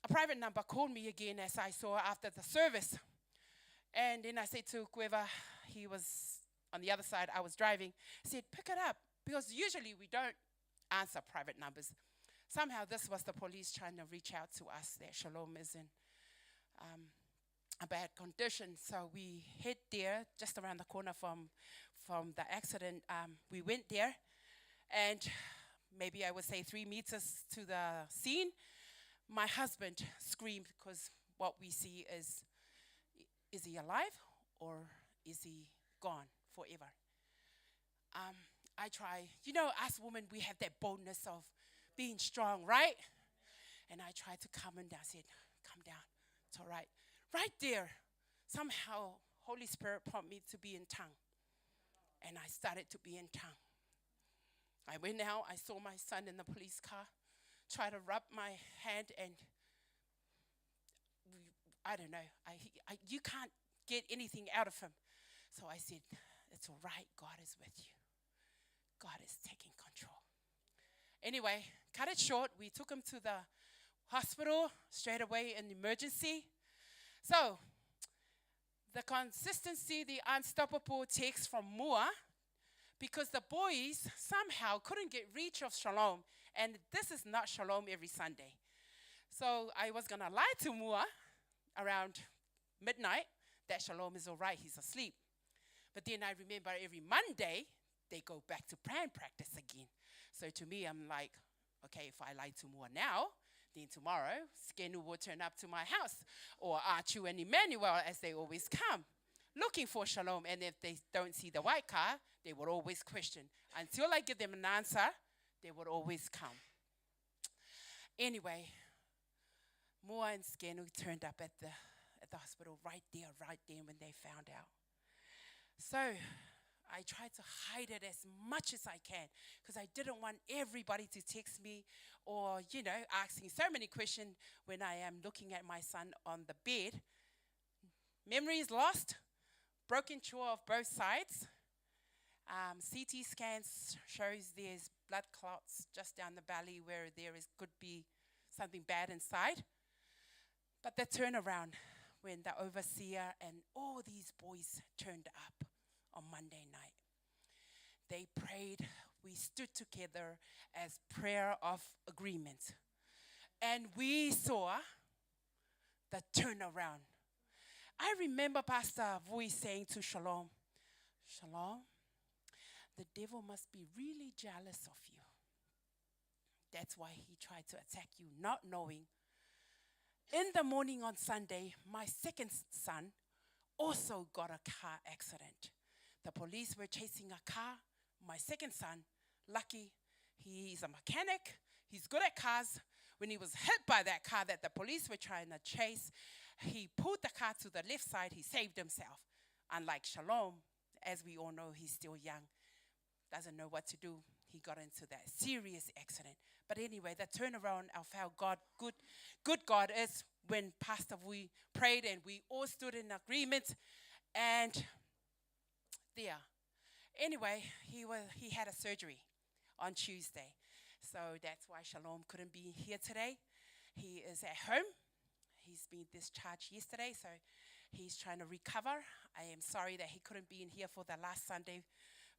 a private number called me again as I saw after the service. And then I said to whoever, he was on the other side, I was driving, I said, pick it up, because usually we don't answer private numbers. Somehow this was the police trying to reach out to us that Shalom is in a bad condition. So we head there, just around the corner from the accident. We went there, and maybe I would say 3 meters to the scene, my husband screamed, because what we see is he alive or is he gone forever? I try, us women, we have that boldness of being strong, right? And I tried to calm him down. I said, calm down, it's all right. Right there, somehow, Holy Spirit prompted me to be in tongue. And I started to be in tongue. I went out, I saw my son in the police car, try to rub my hand, and I don't know, you can't get anything out of him. So I said, it's all right, God is with you. God is taking control. Anyway, cut it short, we took him to the hospital straight away in emergency. So, the consistency, the unstoppable takes from Mua, because the boys somehow couldn't get reach of Shalom. And this is not Shalom every Sunday. So I was going to lie to Mua around midnight that Shalom is all right, he's asleep. But then I remember every Monday, they go back to band practice again. So to me, I'm like, okay, if I lie to Mua now, then tomorrow, Skenu will turn up to my house, or Archu and Emmanuel, as they always come, looking for Shalom. And if they don't see the white car, they will always question. Until I give them an answer, they would always come. Anyway, Mua and Skenu turned up at the hospital right there when they found out. So I tried to hide it as much as I can, because I didn't want everybody to text me or, asking so many questions when I am looking at my son on the bed. Memory is lost, broken jaw of both sides. CT scans shows there's blood clots just down the belly where could be something bad inside. But the turnaround, when the overseer and all these boys turned up on Monday night, they prayed. We stood together as prayer of agreement. And we saw the turnaround. I remember Pastor Vui saying to Shalom, Shalom, the devil must be really jealous of you. That's why he tried to attack you, not knowing. In the morning on Sunday, my second son also got a car accident. The police were chasing a car. My second son, lucky, he's a mechanic. He's good at cars. When he was hit by that car that the police were trying to chase, he pulled the car to the left side, he saved himself. Unlike Shalom, as we all know, he's still young, doesn't know what to do. He got into that serious accident. But anyway, the turnaround of how good God is, when Pastor we prayed and we all stood in agreement, and there. Anyway, he had a surgery on Tuesday. So that's why Shalom couldn't be here today. He is at home. He's been discharged yesterday, so he's trying to recover. I am sorry that he couldn't be in here for the last Sunday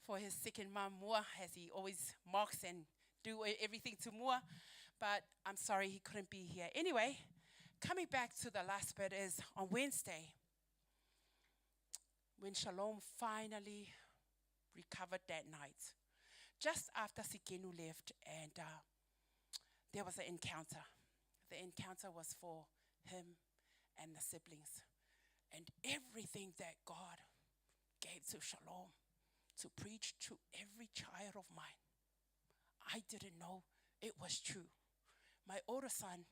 for his second mum, Mua, as he always mocks and do everything to Mua. But I'm sorry he couldn't be here. Anyway, coming back to the last bit is on Wednesday, when Shalom finally recovered that night, just after Sikenu left, and there was an encounter. The encounter was for him and the siblings, and everything that God gave to Shalom to preach to every child of mine, I didn't know it was true. My older son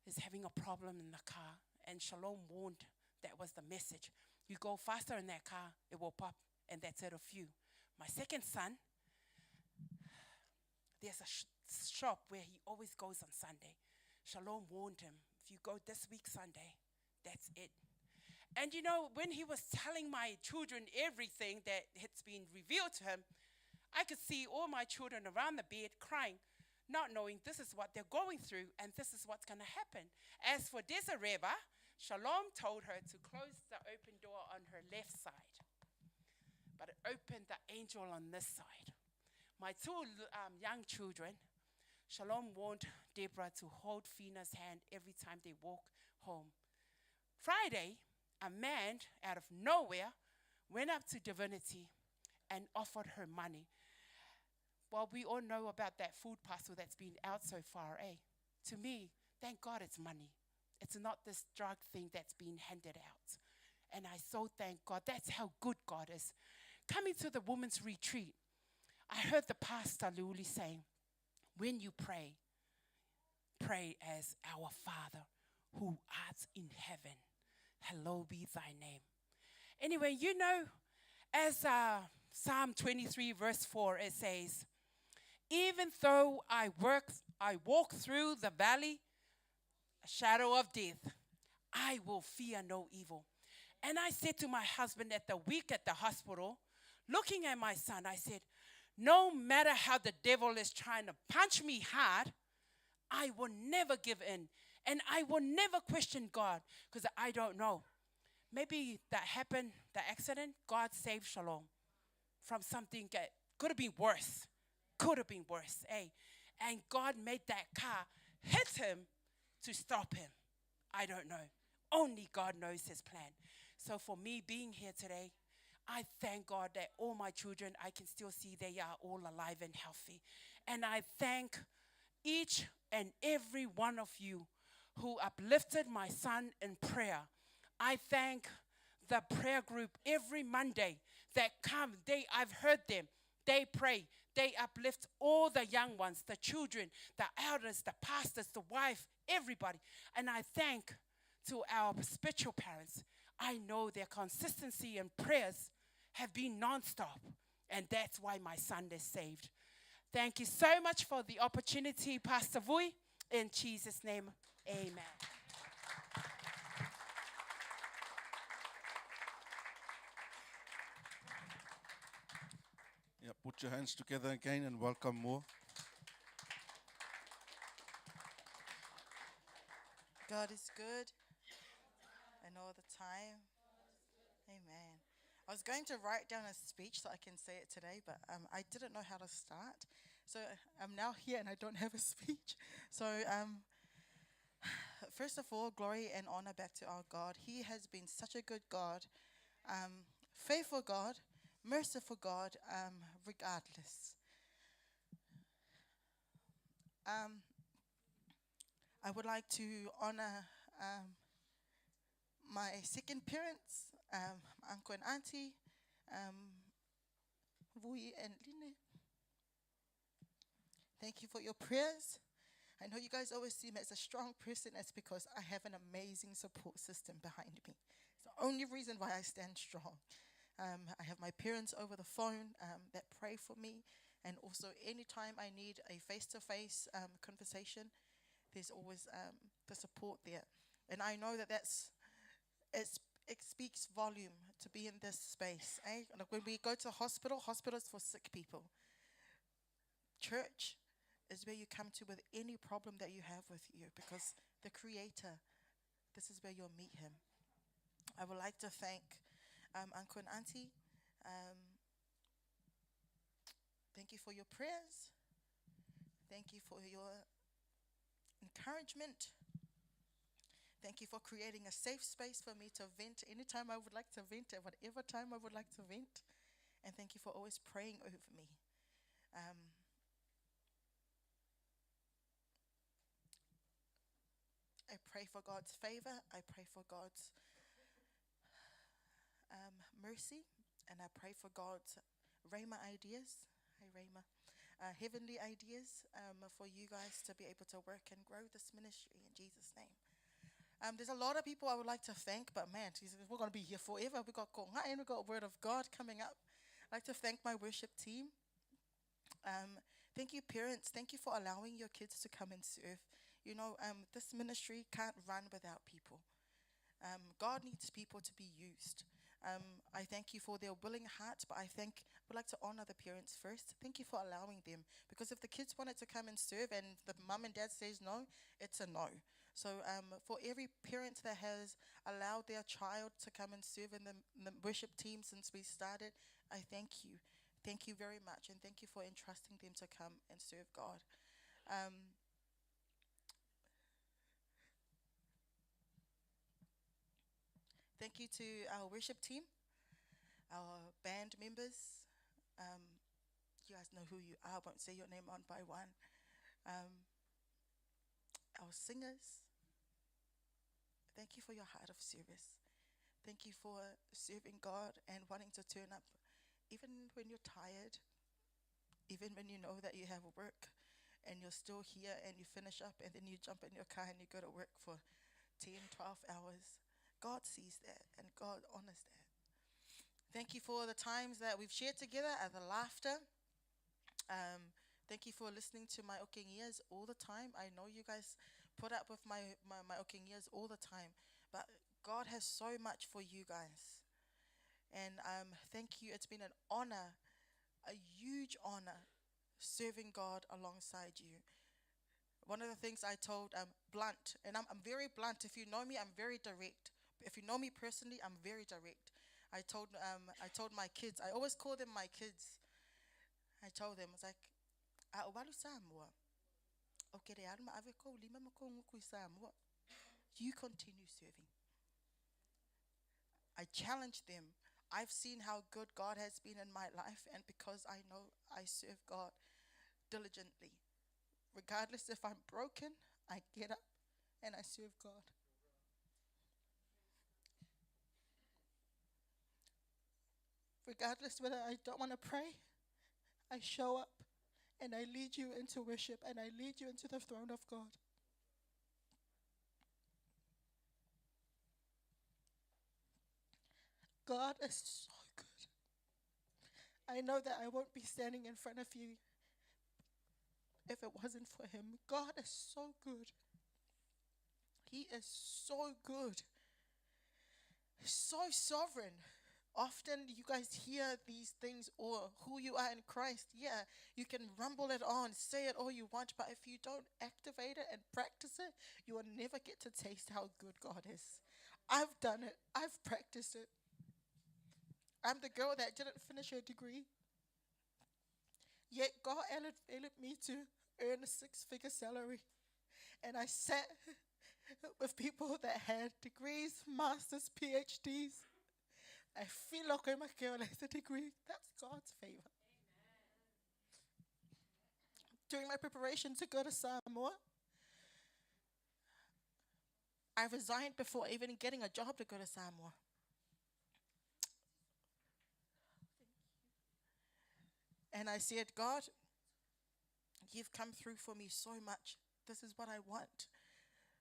is having a problem in the car, and Shalom warned that was the message. You go faster in that car, it will pop, and that's it of you. My second son, there's a shop where he always goes on Sunday. Shalom warned him, if you go this week Sunday, that's it. And you know, when he was telling my children everything that had been revealed to him, I could see all my children around the bed crying, not knowing this is what they're going through and this is what's going to happen. As for Desireva, Shalom told her to close the open door on her left side, but it opened the angel on this side. My two young children, Shalom warned Deborah to hold Fina's hand every time they walk home. Friday, a man out of nowhere went up to Divinity and offered her money. Well, we all know about that food parcel that's been out so far, eh? To me, thank God it's money. It's not this drug thing that's being handed out. And I so thank God. That's how good God is. Coming to the women's retreat, I heard the pastor Luli saying, when you pray, pray as our Father who art in heaven. Hallowed be thy name. Anyway, you know, as Psalm 23 verse 4, it says, even though I walk through the valley, a shadow of death, I will fear no evil. And I said to my husband at the week at the hospital, looking at my son, I said, no matter how the devil is trying to punch me hard, I will never give in. And I will never question God, because I don't know. Maybe that happened, the accident, God saved Shalom from something that could have been worse. Could have been worse, eh? And God made that car hit him to stop him. I don't know. Only God knows his plan. So for me being here today, I thank God that all my children, I can still see they are all alive and healthy. And I thank each and every one of you who uplifted my son in prayer. I thank the prayer group every Monday that come. I've heard them. They pray. They uplift all the young ones, the children, the elders, the pastors, the wife, everybody. And I thank to our spiritual parents. I know their consistency in prayers have been nonstop. And that's why my son is saved. Thank you so much for the opportunity, Pastor Vui. In Jesus' name, amen. Yeah, put your hands together again and welcome more. God is good and all the time. Amen. I was going to write down a speech so I can say it today, but I didn't know how to start. So I'm now here and I don't have a speech. So first of all, glory and honor back to our God. He has been such a good God, faithful God, merciful God, regardless. I would like to honor my second parents, uncle and auntie, Vui and Line. Thank you for your prayers. I know you guys always see me as a strong person. That's because I have an amazing support system behind me. It's the only reason why I stand strong. I have my parents over the phone that pray for me. And also, anytime I need a face-to-face conversation, there's always the support there. And I know that it speaks volume to be in this space. Eh? Like when we go to hospital, hospital is for sick people. Church is where you come to with any problem that you have with you, because the Creator, this is where you'll meet Him. I would like to thank Uncle and Auntie. Thank you for your prayers. Thank you for your encouragement. Thank you for creating a safe space for me to vent anytime I would like to vent, at whatever time I would like to vent. And thank you for always praying over me. I pray for God's favor. I pray for God's mercy. And I pray for God's Rhema ideas. Hi, Rhema. Heavenly ideas for you guys to be able to work and grow this ministry in Jesus' name. There's a lot of people I would like to thank, but man, Jesus, we're going to be here forever. We've got Konga and we've got Word of God coming up. I'd like to thank my worship team. Thank you, parents. Thank you for allowing your kids to come and serve. You know, this ministry can't run without people. God needs people to be used. I thank you for their willing hearts, but I would like to honor the parents first. Thank you for allowing them, because if the kids wanted to come and serve and the mom and dad says no, it's a no. So for every parent that has allowed their child to come and serve in the worship team since we started, I thank you. Thank you very much, and thank you for entrusting them to come and serve God. Thank you to our worship team, our band members. You guys know who you are. I won't say your name one by one. Our singers. Thank you for your heart of service. Thank you for serving God and wanting to turn up even when you're tired, even when you know that you have work and you're still here and you finish up and then you jump in your car and you go to work for 10, 12 hours. God sees that and God honors that. Thank you for the times that we've shared together and the laughter. Thank you for listening to my Oking ears all the time. I know you guys put up with my Oking ears all the time, but God has so much for you guys. And thank you. It's been an honor, a huge honor, serving God alongside you. One of the things I told, blunt, and I'm very blunt. If you know me, I'm very direct. If you know me personally, I'm very direct. I told my kids, I always call them my kids. I told them, I was like, you continue serving. I challenged them. I've seen how good God has been in my life, and because I know I serve God diligently. Regardless if I'm broken, I get up and I serve God. Regardless whether I don't want to pray, I show up and I lead you into worship and I lead you into the throne of God. God is so good. I know that I won't be standing in front of you if it wasn't for Him. God is so good. He is so good. He's so sovereign. Often you guys hear these things, or who you are in Christ. Yeah, you can rumble it on, say it all you want, but if you don't activate it and practice it, you will never get to taste how good God is. I've done it. I've practiced it. I'm the girl that didn't finish her degree. Yet God elevated me to earn a 6-figure salary. And I sat with people that had degrees, masters, PhDs. I feel like I'm a girl with a degree. That's God's favor. Amen. During my preparation to go to Samoa, I resigned before even getting a job to go to Samoa. And I said, God, you've come through for me so much. this is what I want.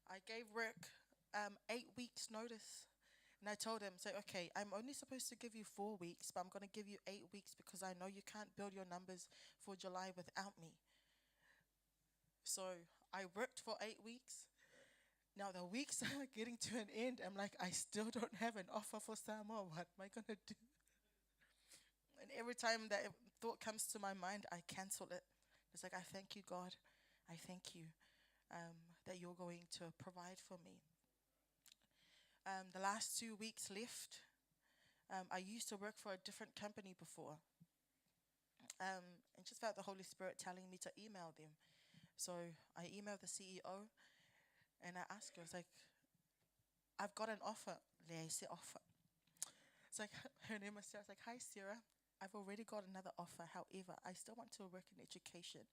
I gave work 8 weeks notice. And I told him, say, okay, I'm only supposed to give you 4 weeks, but I'm going to give you 8 weeks because I know you can't build your numbers for July without me. So I worked for 8 weeks. Now the weeks are getting to an end. I'm like, I still don't have an offer for Samoa. What am I going to do? And every time that thought comes to my mind, I cancel it. It's like, I thank you, God. I thank you that you're going to provide for me. The last 2 weeks left. I used to work for a different company before. And just felt the Holy Spirit telling me to email them. So I emailed the CEO and I asked her, I was like, I've got an offer. Leise offer. It's like, her name was Sarah. I was like, hi, Sarah. I've already got another offer. However, I still want to work in education.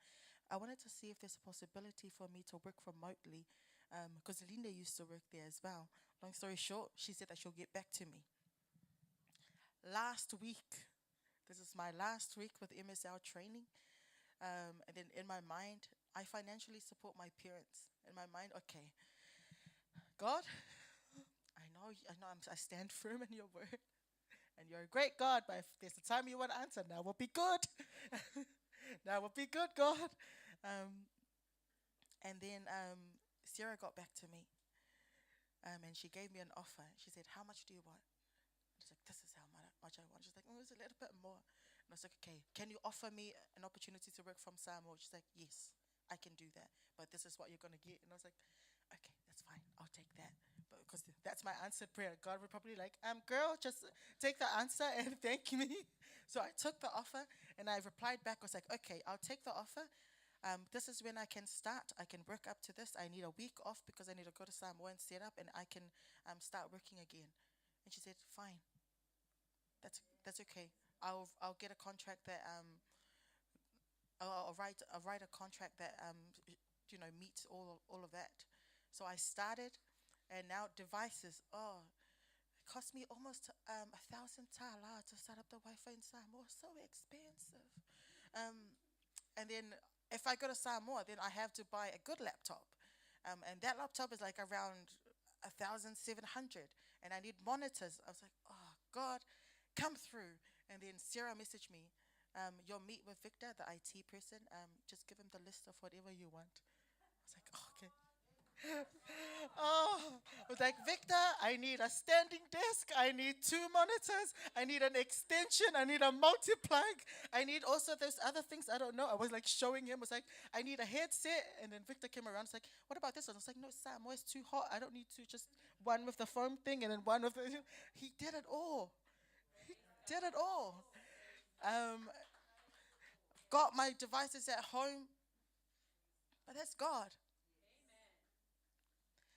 I wanted to see if there's a possibility for me to work remotely because Linda used to work there as well. Long story short, she said that she'll get back to me. Last week, this is my last week with MSL training. And then in my mind, I financially support my parents. In my mind, okay, God, I stand firm in your word. And you're a great God, but if there's a time you want to answer, now will be good. Now will be good, God. And then Sarah got back to me. And she gave me an offer. She said, how much do you want? I was like, this is how much I want. She's like, oh, it's a little bit more. And I was like, okay, can you offer me an opportunity to work from Samoa? She's like, yes, I can do that. But this is what you're going to get. And I was like, okay, that's fine. I'll take that. But because that's my answered prayer. God would probably like, girl, just take the answer and thank me. So I took the offer and I replied back. I was like, okay, I'll take the offer. This is when I can start. I can work up to this. I need a week off because I need to go to Samoa and set up and I can start working again. And she said, fine. That's okay. I'll get a contract that I'll write a contract that meets all of that. So I started, and now devices. It cost me almost 1,000 tala to set up the Wi-Fi in Samoa. So expensive. And then if I go to Samoa, then I have to buy a good laptop, and that laptop is like around 1,700, and I need monitors. I was like, oh God, come through. And then Sarah messaged me, you'll meet with Victor, the IT person. Just give him the list of whatever you want. I was like, oh, okay. I was like, Victor, I need a standing desk. I need 2 monitors. I need an extension. I need a multi-plug. I need also those other things. I don't know. I was like showing him. I was like, I need a headset. And then Victor came around. It's like, what about this one? I was like, no, Sam, it's too hot. I don't need to just one with the foam thing and then one with the... He did it all. Did it all. Got my devices at home. But that's God.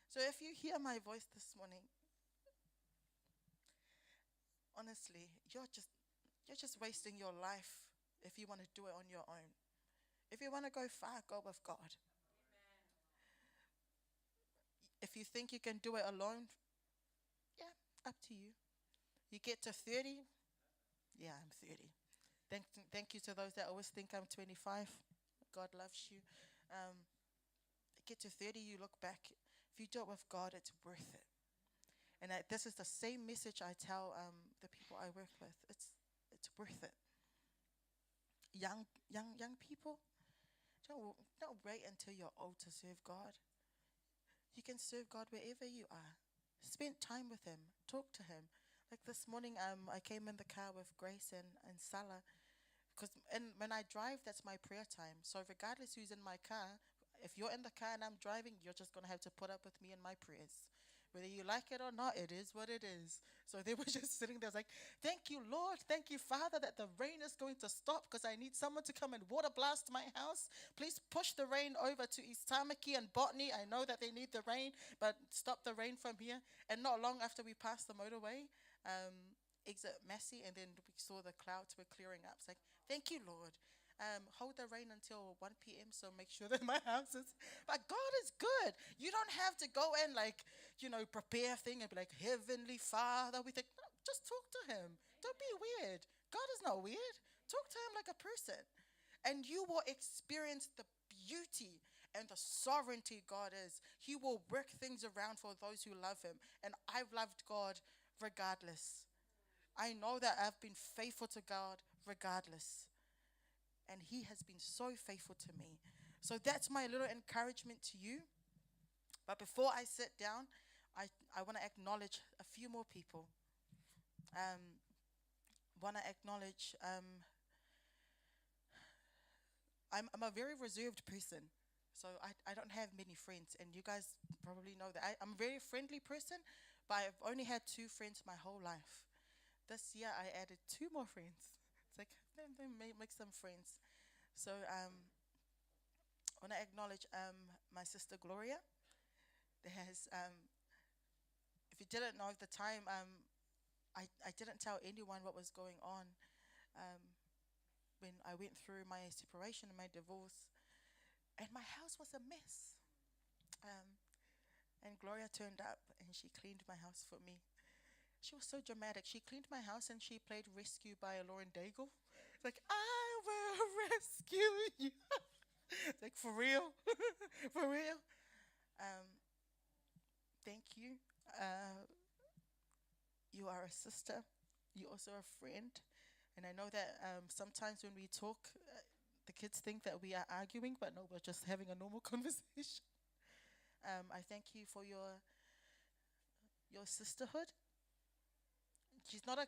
So if you hear my voice this morning, honestly, you're just wasting your life if you want to do it on your own. If you want to go far, go with God. Amen. If you think you can do it alone, yeah, up to you. You get to 30, yeah, I'm 30. Thank you to those that always think I'm 25. God loves you. Get to 30, you look back. If you do it with God, it's worth it. And this is the same message I tell the people I work with. It's worth it. Young people, don't wait until you're old to serve God. You can serve God wherever you are. Spend time with Him. Talk to Him. Like this morning, I came in the car with Grace and Salah, because when I drive, that's my prayer time. So regardless who's in my car, if you're in the car and I'm driving, you're just going to have to put up with me and my prayers. Whether you like it or not, it is what it is. So they were just sitting there like, thank you, Lord. Thank you, Father, that the rain is going to stop because I need someone to come and water blast my house. Please push the rain over to East Tamaki and Botany. I know that they need the rain, but stop the rain from here. And not long after we passed the motorway, exit Massey, and then we saw the clouds were clearing up. It's like, thank you, Lord. Hold the rain until 1 p.m. so make sure that my house is... But God is good. You don't have to go and prepare a thing and be like, Heavenly Father. We think, no, just talk to Him. Don't be weird. God is not weird. Talk to Him like a person. And you will experience the beauty and the sovereignty God is. He will work things around for those who love him. And I've loved God regardless. I know that I've been faithful to God regardless. And he has been so faithful to me. So that's my little encouragement to you. But before I sit down, I want to acknowledge a few more people. Want to acknowledge, I'm a very reserved person. So I don't have many friends. And you guys probably know that. I'm a very friendly person, but I've only had 2 friends my whole life. This year I added 2 more friends. It's like, then make some friends. So I want to acknowledge my sister Gloria. There's, if you didn't know at the time, I didn't tell anyone what was going on when I went through my separation and my divorce. And my house was a mess. And Gloria turned up and she cleaned my house for me. She was so dramatic. She cleaned my house and she played Rescue by Lauren Daigle. It's like, I will rescue you. It's like, for real? For real? Thank you. You are a sister. You're also a friend. And I know that sometimes when we talk, the kids think that we are arguing, but no, we're just having a normal conversation. I thank you for your sisterhood. She's not a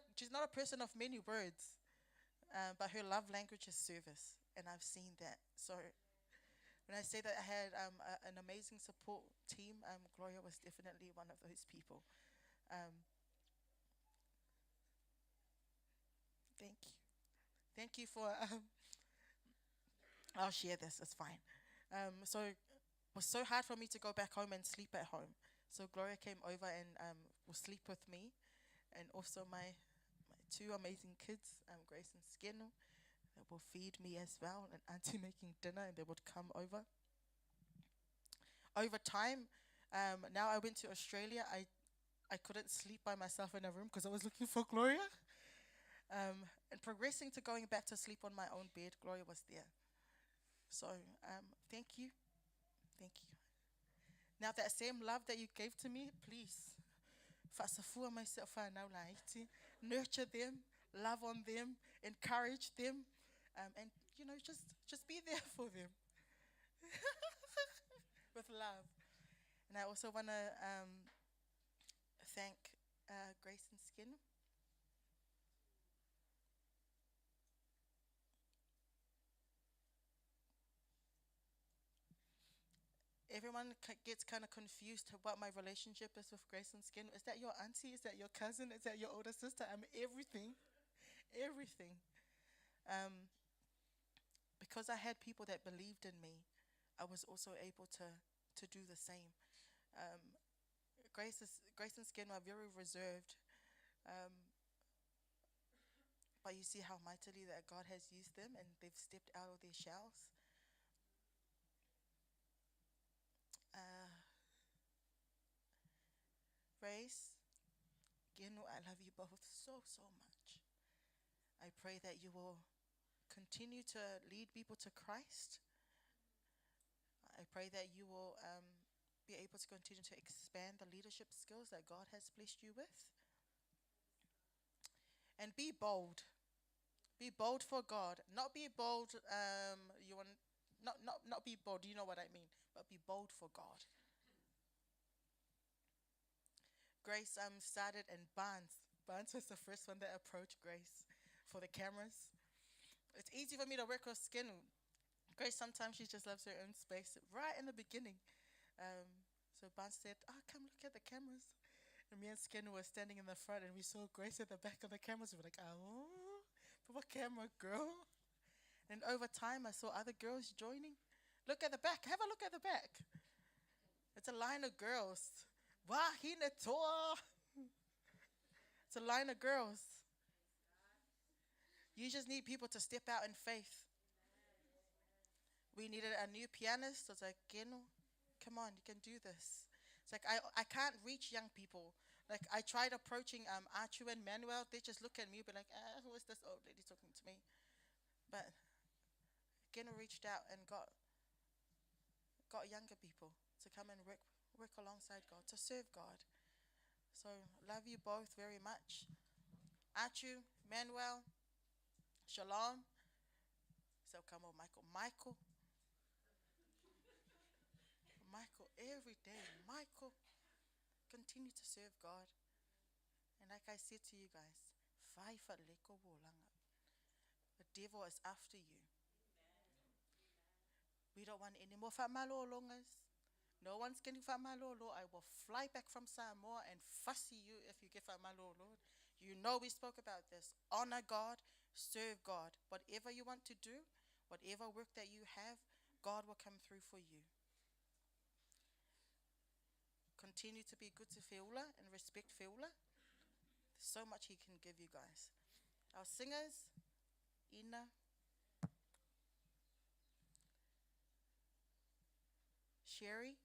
person of many words, but her love language is service, and I've seen that. So when I say that I had an amazing support team, Gloria was definitely one of those people. Thank you. Thank you for, I'll share this, it's fine. So it was so hard for me to go back home and sleep at home. So Gloria came over and will sleep with me. And also my 2 amazing kids, Grace and Skeno, that will feed me as well. And Auntie making dinner, and they would come over. Over time, now I went to Australia. I couldn't sleep by myself in a room because I was looking for Gloria. And progressing to going back to sleep on my own bed, Gloria was there. So thank you. Thank you. Now that same love that you gave to me, please, nurture them, love on them, encourage them, and just be there for them with love. And I also want to thank Grace and Skin. Everyone gets kind of confused about my relationship is with Grace and Skin. Is that your auntie? Is that your cousin? Is that your older sister? I'm everything. Everything. Because I had people that believed in me, I was also able to do the same. Grace and Skin are very reserved. But you see how mightily that God has used them, and they've stepped out of their shells. Grace, Genu, I love you both so much. I pray that you will continue to lead people to Christ. I pray that you will be able to continue to expand the leadership skills that God has blessed you with. And be bold. Be bold for God. Not be bold, not be bold, you know what I mean, but be bold for God. Grace started in Barnes. Barnes was the first one that approached Grace for the cameras. It's easy for me to work with Skin. Grace, sometimes she just loves her own space right in the beginning. So Barnes said, come look at the cameras. And me and Skin were standing in the front, and we saw Grace at the back of the cameras. We were like, oh, but what camera, girl? And over time, I saw other girls joining. Look at the back. Have a look at the back. It's a line of girls. It's a line of girls. You just need people to step out in faith. We needed a new pianist. I was like, come on, you can do this. It's like, I can't reach young people. Like, I tried approaching Archu and Manuel. They just look at me and be like, who is this old lady talking to me? But Geno reached out and got got younger people to come and work alongside God, to serve God. So love you both very much. Achu, Manuel, Shalom. So come on, Michael, every day. Michael, continue to serve God. And like I said to you guys, the devil is after you. We don't want any more whamalolongas. No one's getting whamalolo. I will fly back from Samoa and fussy you if you get whamalolo. You know we spoke about this. Honor God, serve God. Whatever you want to do, whatever work that you have, God will come through for you. Continue to be good to Feula and respect Feula. There's so much he can give you guys. Our singers, Ina, Sherry,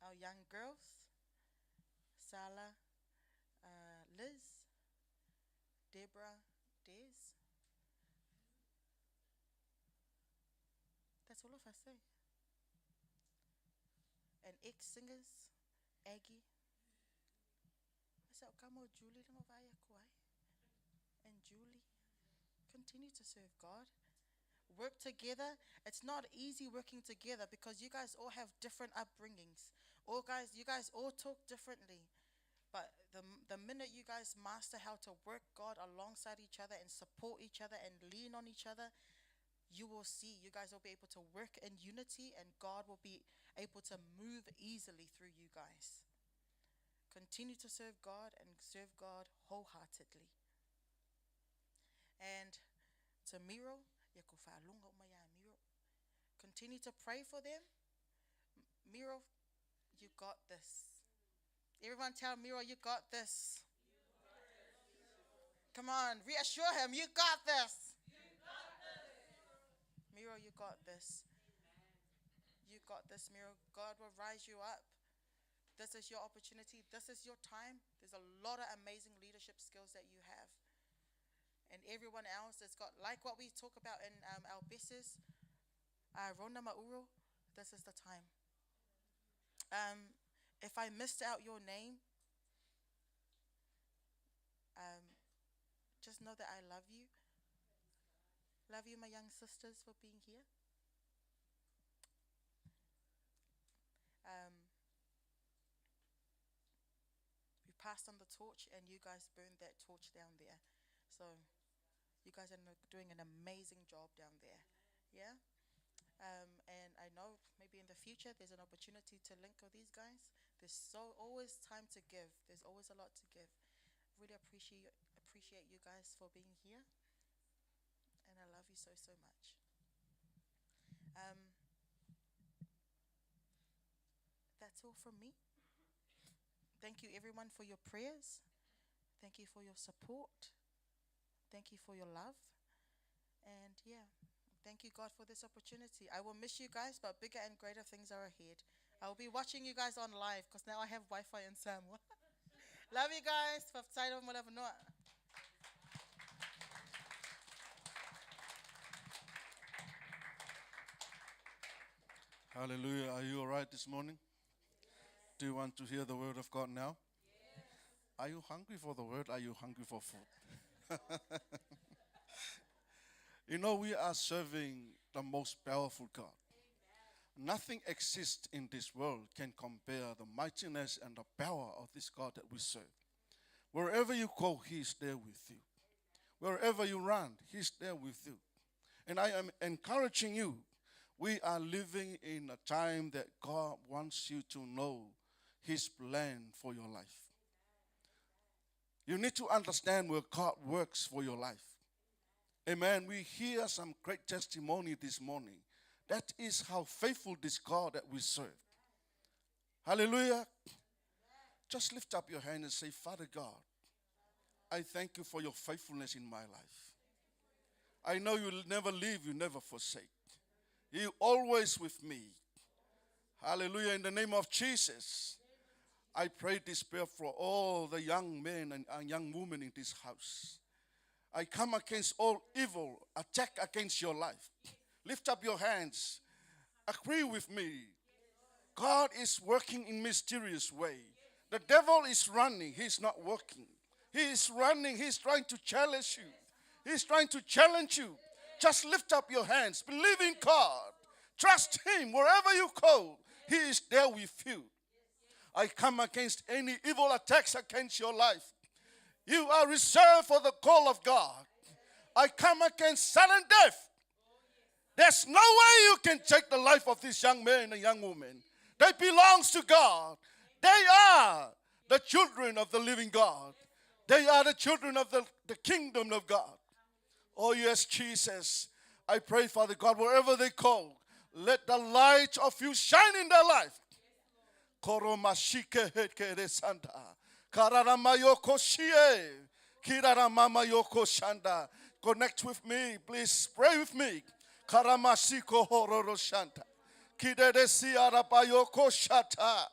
our young girls, Sala, Liz, Deborah, Des. That's all of us say. And ex-singers, Aggie. So come on, Julie, and Julie, continue to serve God. Work together. It's not easy working together because you guys all have different upbringings. You guys all talk differently. But the minute you guys master how to work God alongside each other and support each other and lean on each other, you will see you guys will be able to work in unity and God will be able to move easily through you guys. Continue to serve God and serve God wholeheartedly. And to Miro, continue to pray for them. Miro, you got this. Everyone tell Miro, you got this. Come on, reassure him, you got this. Miro, you got this. You got this, Miro. God will rise you up. This is your opportunity. This is your time. There's a lot of amazing leadership skills that you have. And everyone else that's got, like what we talk about in our business, Rona Mauro, this is the time. If I missed out your name, just know that I love you. Love you, my young sisters, for being here. We passed on the torch and you guys burned that torch down there. So you guys are doing an amazing job down there. Yeah? And I know maybe in the future there's an opportunity to link with these guys. There's always time to give. There's always a lot to give. Really appreciate you guys for being here. And I love you so, so much. That's all from me. Thank you everyone for your prayers. Thank you for your support. Thank you for your love. And yeah, thank you God for this opportunity. I will miss you guys, but bigger and greater things are ahead. I will be watching you guys on live because now I have Wi-Fi in Samoa. Love you guys. Hallelujah. Are you all right this morning? Do you want to hear the word of God now? Yes. Are you hungry for the word? Are you hungry for food? You know, we are serving the most powerful God. Nothing exists in this world can compare the mightiness and the power of this God that we serve. Wherever you go, He is there with you. Wherever you run, He's there with you. And I am encouraging you. We are living in a time that God wants you to know His plan for your life. You need to understand where God works for your life. Amen. We hear some great testimony this morning. That is how faithful this God that we serve. Hallelujah. Just lift up your hand and say, Father God, I thank you for your faithfulness in my life. I know you'll never leave, you never forsake. You're always with me. Hallelujah. In the name of Jesus, I pray this prayer for all the young men and young women in this house. I come against all evil attack against your life. Lift up your hands. Agree with me. God is working in mysterious way. The devil is running. He's not working. He is running. He's trying to challenge you. He's trying to challenge you. Just lift up your hands. Believe in God. Trust Him. Wherever you go, He is there with you. I come against any evil attacks against your life. You are reserved for the call of God. I come against sudden death. There's no way you can take the life of this young man and young woman. They belong to God. They are the children of the living God. They are the children of the kingdom of God. Oh yes, Jesus. I pray, Father God, wherever they go, let the light of you shine in their life. Koromashike hekere santa. Kararamayoko shie. Kiraramamayoko shanda. Connect with me. Please pray with me. Karamashiko hororo shanta. Kideresi arabayoko shata.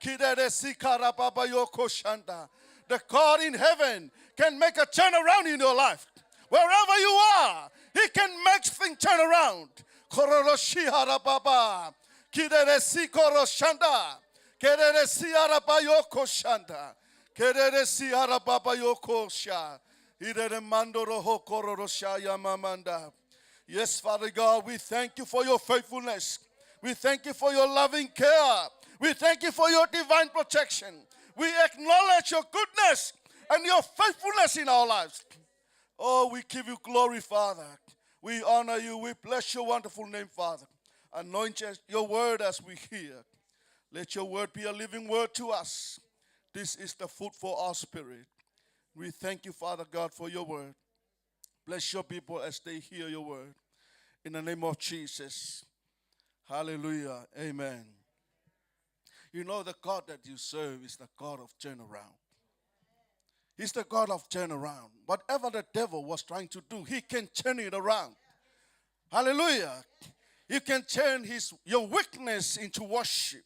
Kideresi karababayoko shanda. The God in heaven can make a turnaround in your life. Wherever you are, He can make things turn around. Kororoshi harababa. Kideresi koroshanda. Kereresi arabayoko shanda. Kereresi arababayoko sha. Irere mandoro ho kororosha yamamanda. Yes, Father God, we thank you for your faithfulness. We thank you for your loving care. We thank you for your divine protection. We acknowledge your goodness and your faithfulness in our lives. Oh, we give you glory, Father. We honor you. We bless your wonderful name, Father. Anoint your word as we hear. Let your word be a living word to us. This is the food for our spirit. We thank you, Father God, for your word. Bless your people as they hear your word. In the name of Jesus. Hallelujah. Amen. You know the God that you serve is the God of turnaround. He's the God of turnaround. Whatever the devil was trying to do, he can turn it around. Hallelujah. He can turn your weakness into worship.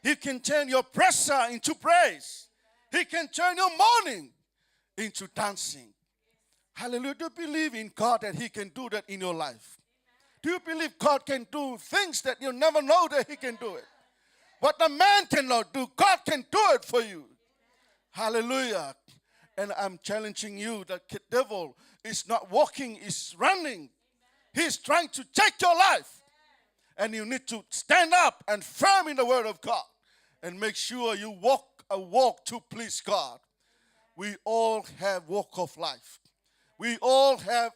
He can turn your pressure into praise. He can turn your mourning into dancing. Hallelujah. Do you believe in God that He can do that in your life? Do you believe God can do things that you never know that He can do it? What the man cannot do, God can do it for you. Hallelujah. And I'm challenging you that the devil is not walking, is running. He's trying to take your life. And you need to stand up and firm in the word of God. And make sure you walk a walk to please God. We all have walk of life. We all have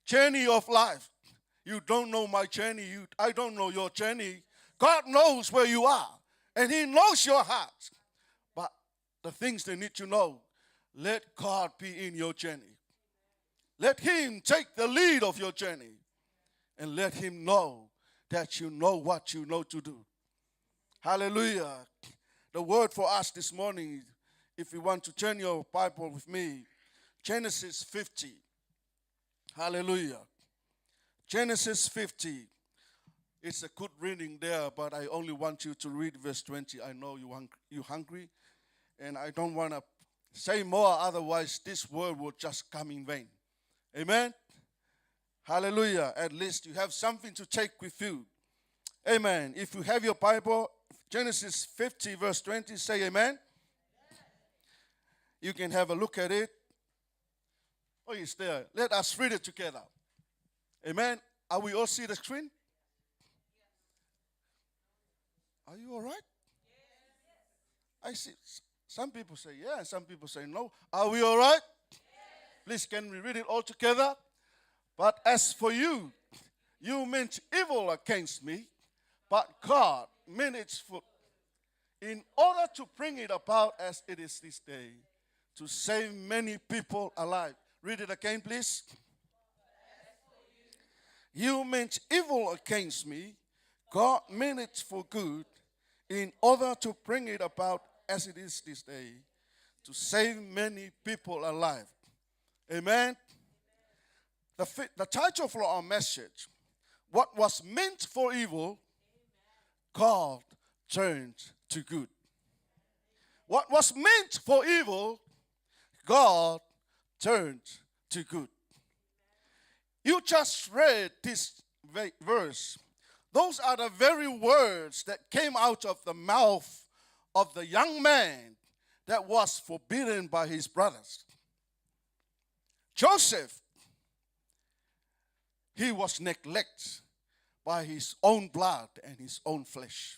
journey of life. You don't know my journey. I don't know your journey. God knows where you are. And He knows your heart. But the things they need to know, let God be in your journey. Let Him take the lead of your journey. And let Him know that you know what you know to do. Hallelujah. The word for us this morning, if you want to turn your Bible with me, Genesis 50. Hallelujah. Genesis 50. It's a good reading there, but I only want you to read verse 20. I know you're hungry, and I don't want to say more, otherwise this word will just come in vain. Amen? Hallelujah. At least you have something to take with you. Amen. If you have your Bible, Genesis 50 verse 20, say amen. You can have a look at it. Oh, it's there. Let us read it together. Amen. Are we all see the screen? Are you all right? I see. Some people say yeah, some people say no. Are we all right? Please, can we read it all together? But as for you, you meant evil against me, but God meant it for, in order to bring it about as it is this day, to save many people alive. Read it again, please. You meant evil against me, God meant it for good, in order to bring it about as it is this day, to save many people alive. Amen. The title for our message, what was meant for evil, God turned to good. What was meant for evil, God turned to good. You just read this verse, those are the very words that came out of the mouth of the young man that was forbidden by his brothers. Joseph, he was neglected by his own blood and his own flesh.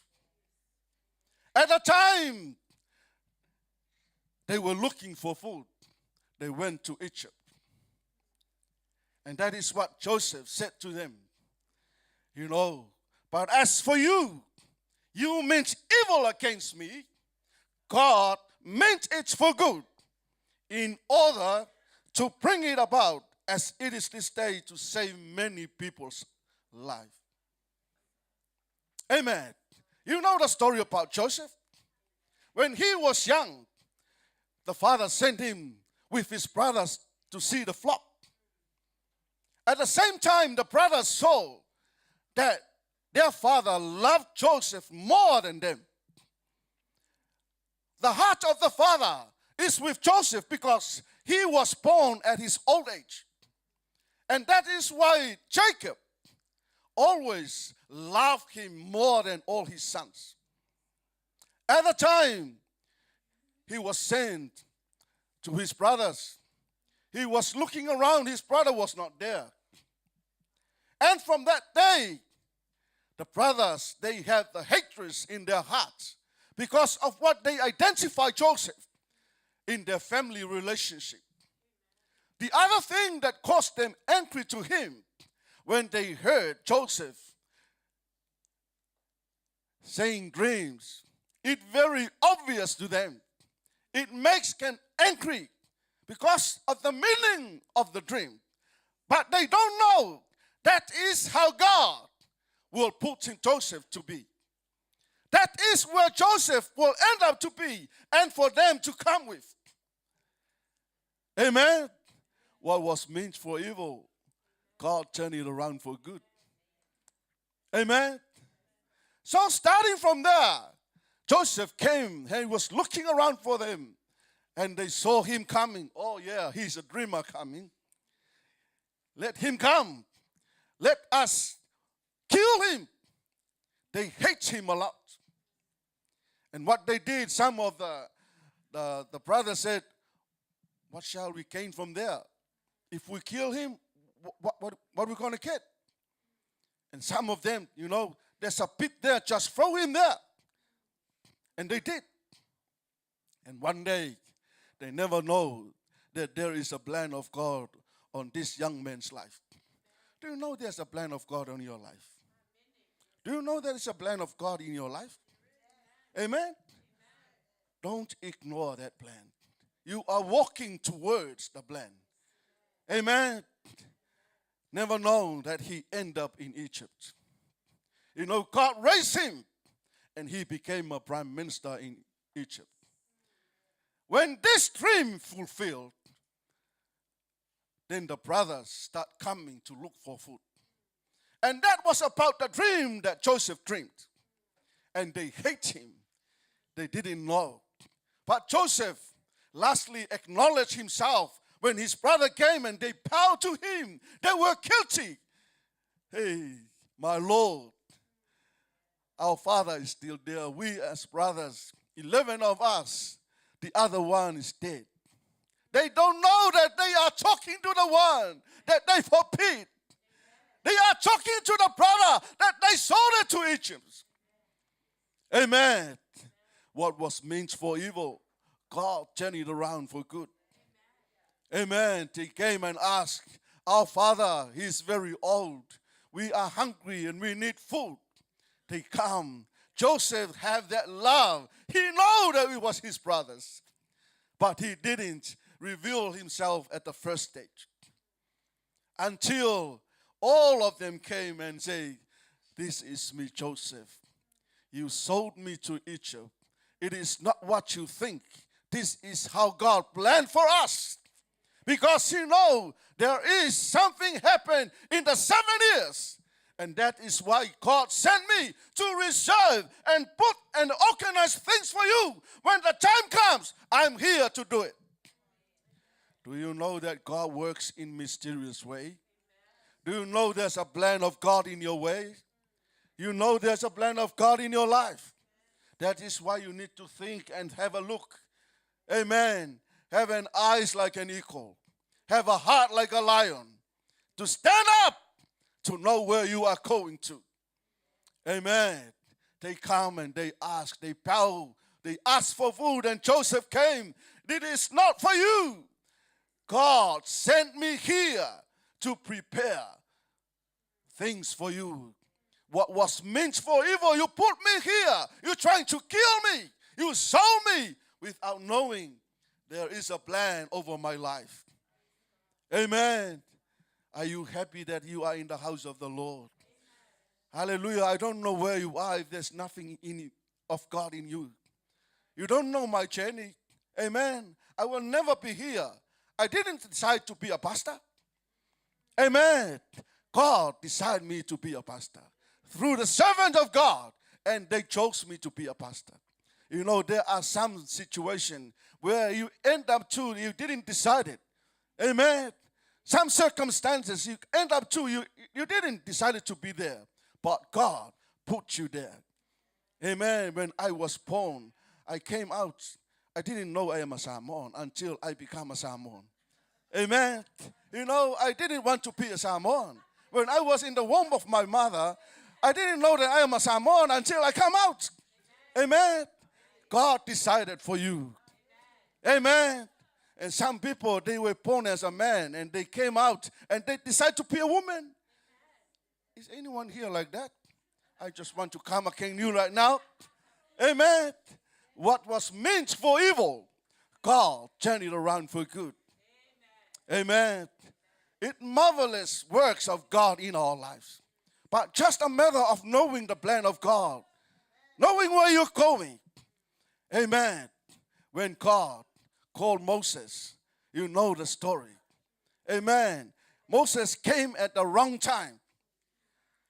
At the time they were looking for food, they went to Egypt. And that is what Joseph said to them. You know, but as for you, you meant evil against me. God meant it for good, in order to bring it about as it is this day, to save many people's life. Amen. You know the story about Joseph? When he was young, the father sent him with his brothers to see the flock. At the same time, the brothers saw that their father loved Joseph more than them. The heart of the father is with Joseph because he was born at his old age. And that is why Jacob always loved him more than all his sons. At the time he was sent to his brothers, he was looking around, his brother was not there. And from that day, the brothers, they had the hatred in their hearts because of what they identified Joseph in their family relationship. The other thing that caused them angry to him, when they heard Joseph saying dreams, it's very obvious to them. It makes them angry because of the meaning of the dream. But they don't know that is how God will put in Joseph to be. That is where Joseph will end up to be and for them to come with. Amen. What was meant for evil, God turned it around for good. Amen. So starting from there, Joseph came and he was looking around for them. And they saw him coming. Oh yeah, he's a dreamer coming. Let him come. Let us kill him. They hate him a lot. And what they did, some of the brothers said, what shall we gain from there? If we kill him, what are we going to get? And some of them, you know, there's a pit there, just throw him there. And they did. And one day, they never know that there is a plan of God on this young man's life. Do you know there's a plan of God on your life? Do you know there is a plan of God in your life? Amen? Don't ignore that plan. You are walking towards the plan. Amen? Never know that he ended up in Egypt. You know, God raised him and he became a prime minister in Egypt. When this dream fulfilled, then the brothers start coming to look for food. And that was about the dream that Joseph dreamed. And they hate him. They didn't know. But Joseph lastly acknowledged himself when his brother came and they bowed to him. They were guilty. Hey, my Lord, our father is still there. We as brothers, 11 of us, the other one is dead. They don't know that they are talking to the one that they forbid. They are talking to the brother that they sold it to Egypt. Amen. What was meant for evil, God turned it around for good. Amen. He came and asked, our father, he's very old. We are hungry and we need food. They come. Joseph had that love. He knew that it was his brothers. But he didn't reveal himself at the first stage. Until all of them came and said, this is me, Joseph. You sold me to Egypt. It is not what you think. This is how God planned for us. Because you know, there is something happened in the 7 years. And that is why God sent me to reserve and put and organize things for you. When the time comes, I'm here to do it. Do you know that God works in mysterious way? Do you know there's a plan of God in your way? You know there's a plan of God in your life. That is why you need to think and have a look. Amen. Have an eyes like an eagle. Have a heart like a lion. To stand up, to know where you are going to. Amen. They come and they ask, they bow, they ask for food, and Joseph came. It is not for you. God sent me here to prepare things for you. What was meant for evil, you put me here. You're trying to kill me. You sold me without knowing there is a plan over my life. Amen. Are you happy that you are in the house of the Lord? Hallelujah. I don't know where you are if there's nothing of God in you. You don't know my journey. Amen. I will never be here. I didn't decide to be a pastor. Amen. God decided me to be a pastor through the servant of God, and they chose me to be a pastor. You know, there are some situations where you end up to, you didn't decide it. Amen. Some circumstances you end up to, you didn't decide to be there, but God put you there. Amen. When I was born, I came out. I didn't know I am a Samoan until I became a Samoan. Amen. You know, I didn't want to be a Samoan. When I was in the womb of my mother, I didn't know that I am a Samoan until I come out. Amen. God decided for you. Amen. And some people, they were born as a man and they came out and they decided to be a woman. Is anyone here like that? I just want to come against you right now. Amen. What was meant for evil, God turned it around for good. Amen. It marvelous works of God in our lives. But just a matter of knowing the plan of God. Knowing where you're going. Amen. When God called Moses, you know the story. Amen. Moses came at the wrong time.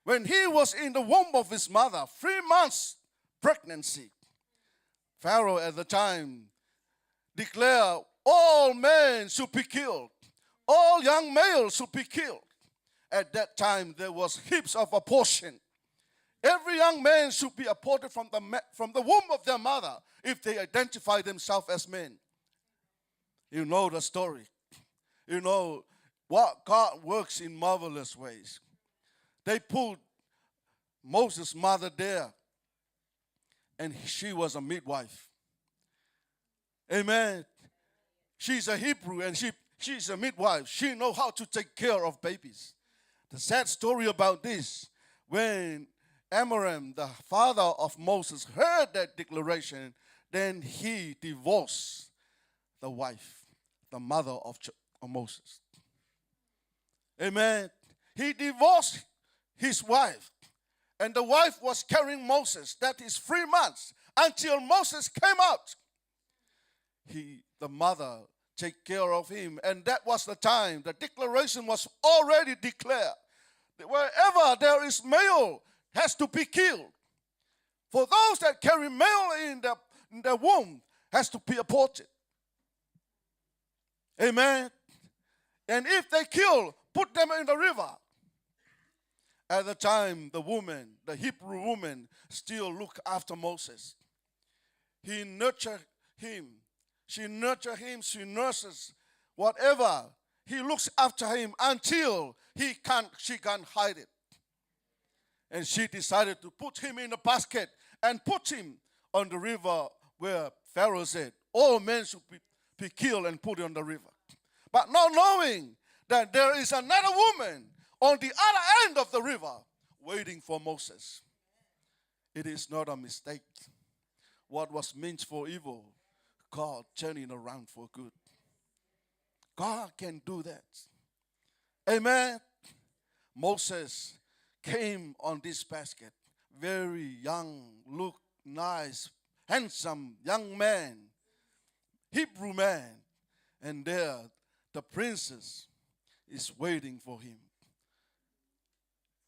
When he was in the womb of his mother, 3 months pregnancy. Pharaoh at the time declared all men should be killed. All young males should be killed. At that time, there was heaps of abortion. Every young man should be aborted from the womb of their mother if they identify themselves as men. You know the story. You know what God works in marvelous ways. They put Moses' mother there, and she was a midwife. Amen. She's a Hebrew, and she's a midwife. She knows how to take care of babies. The sad story about this, when Amram, the father of Moses, heard that declaration, then he divorced the wife, the mother of Moses. Amen. He divorced his wife, and the wife was carrying Moses. That is 3 months until Moses came out. The mother take care of him, and that was the time the declaration was already declared. Wherever there is male has to be killed. For those that carry male in the womb has to be aborted. Amen. And if they kill, put them in the river. At the time, the woman, the Hebrew woman, still looked after Moses. He nurtured him. She nurtured him. She nurses whatever. He looks after him until she can't hide it. And she decided to put him in a basket and put him on the river where Pharaoh said, all men should be killed and put on the river. But not knowing that there is another woman on the other end of the river waiting for Moses. It is not a mistake. What was meant for evil, God turning around for good. God can do that. Amen. Moses came on this basket. Very young, look nice, handsome young man. Hebrew man. And there the princess is waiting for him.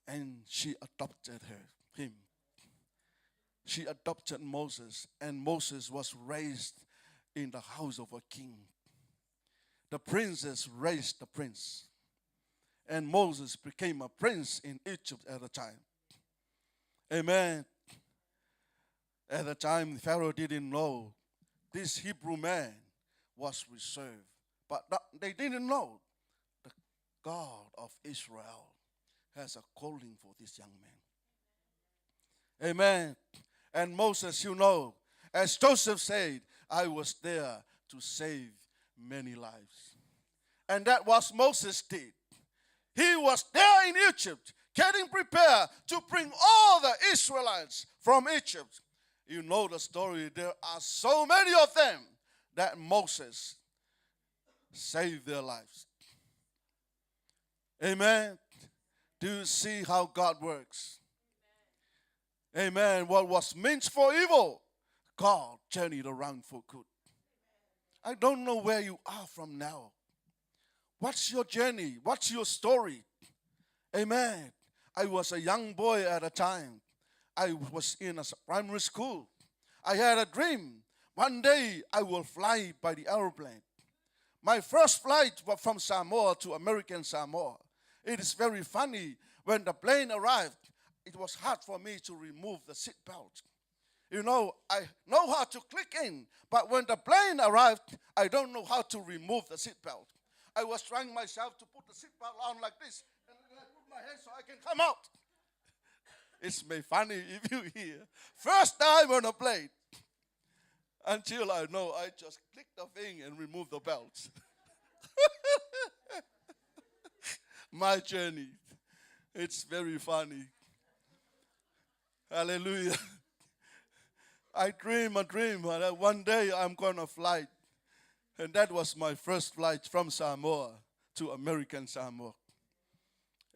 And she adopted him. She adopted Moses, and Moses was raised in the house of a king. The princess raised the prince. And Moses became a prince in Egypt at the time. Amen. At the time, Pharaoh didn't know this Hebrew man was reserved. But they didn't know the God of Israel has a calling for this young man. Amen. And Moses, you know, as Joseph said, I was there to save many lives. And that was Moses did. He was there in Egypt, getting prepared to bring all the Israelites from Egypt. You know the story. There are so many of them that Moses saved their lives. Amen. Do you see how God works? Amen. What was meant for evil, God turned it around for good. I don't know where you are from now. What's your journey? What's your story? Amen. I was a young boy at a time. I was in a primary school. I had a dream. One day I will fly by the aeroplane. My first flight was from Samoa to American Samoa. It is very funny. When the plane arrived, it was hard for me to remove the seat belt. You know, I know how to click in, but when the plane arrived, I don't know how to remove the seat belt. I was trying myself to put the seat belt on like this, and then I put my hand so I can come out. It's may funny if you hear. First time on a plane. Until I know, I just click the thing and remove the belt. My journey. It's very funny. Hallelujah. I dream a dream that one day I'm going to fly. And that was my first flight from Samoa to American Samoa.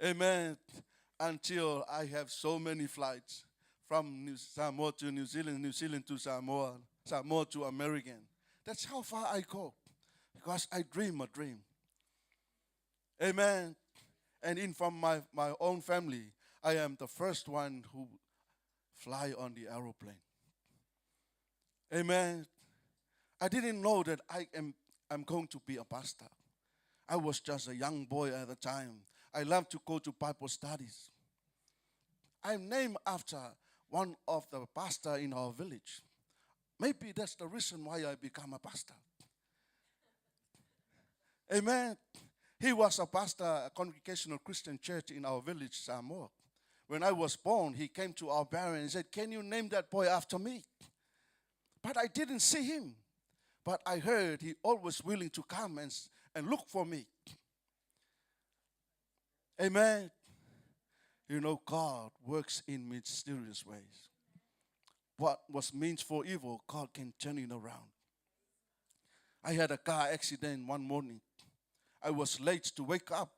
Amen. Until I have so many flights from Samoa to New Zealand, New Zealand to Samoa, Samoa to American. That's how far I go. Because I dream a dream. Amen. And in from my own family, I am the first one who fly on the aeroplane. Amen. I didn't know that I'm going to be a pastor. I was just a young boy at the time. I loved to go to Bible studies. I'm named after one of the pastors in our village. Maybe that's the reason why I become a pastor. Amen. He was a pastor, a Congregational Christian Church in our village, Samoa. When I was born, he came to our parents and said, "Can you name that boy after me?" But I didn't see him. But I heard he always willing to come and look for me. Amen. You know, God works in mysterious ways. What was meant for evil, God can turn it around. I had a car accident one morning. I was late to wake up.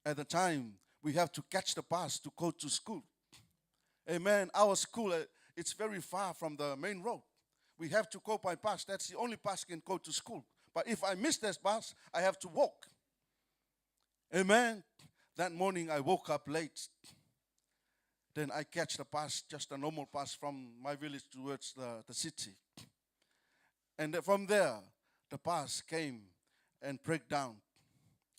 At the time, we have to catch the bus to go to school. Amen. Our school, it's very far from the main road. We have to go by bus. That's the only bus can go to school. But if I miss this bus, I have to walk. Amen. That morning, I woke up late. Then I catch the bus, just a normal bus from my village towards the city. And from there, the bus came and broke down.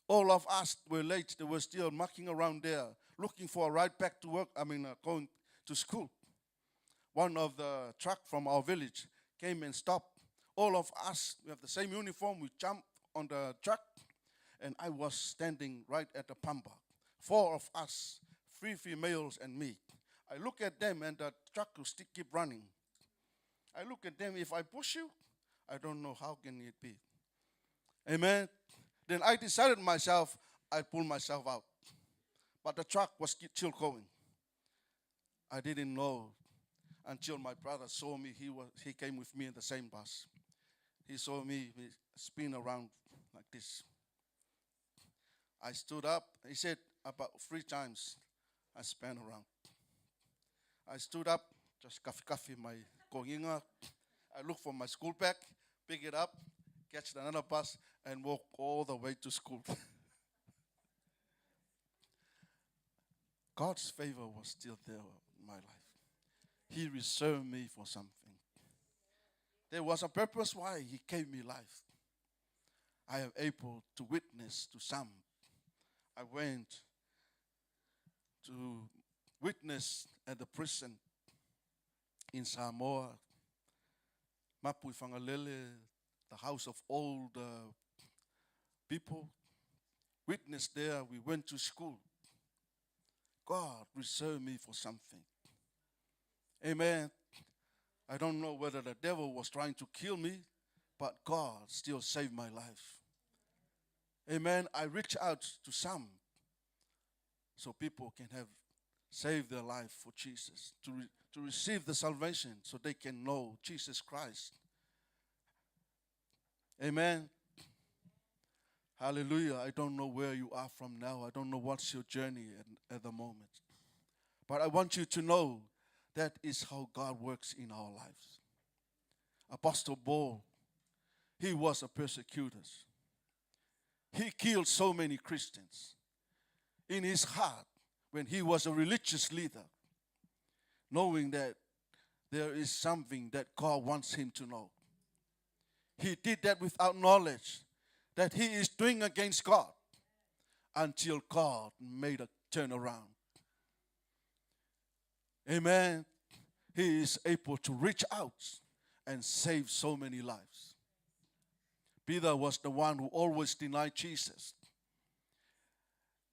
All of us were late. They were still mucking around there, looking for a ride back to work, going to school. One of the truck from our village came and stopped. All of us, we have the same uniform, we jumped on the truck, and I was standing right at the pampa. 4 of us, 3 females and me. I look at them and the truck will still keep running. I look at them, if I push you, I don't know how can it be. Amen. Then I decided myself, I pull myself out. But the truck was still going. I didn't know until my brother saw me. He came with me in the same bus. He saw me spin around like this. I stood up. He said about 3 times I spun around. I stood up, just coffee my koinga. I looked for my school bag, pick it up, catch another bus, and walk all the way to school. God's favor was still there in my life. He reserved me for something. There was a purpose why He gave me life. I am able to witness to some. I went to witness at the prison in Samoa. Mapui Whangalele, the house of old people. Witnessed there, we went to school. God reserved me for something. Amen. I don't know whether the devil was trying to kill me, but God still saved my life. Amen. I reach out to some so people can have saved their life for Jesus, to receive the salvation so they can know Jesus Christ. Amen. Hallelujah. I don't know where you are from now. I don't know what's your journey at the moment. But I want you to know that is how God works in our lives. Apostle Paul, he was a persecutor. He killed so many Christians. In his heart, when he was a religious leader, knowing that there is something that God wants him to know. He did that without knowledge that he is doing against God until God made a turnaround. Amen. He is able to reach out and save so many lives. Peter was the one who always denied Jesus.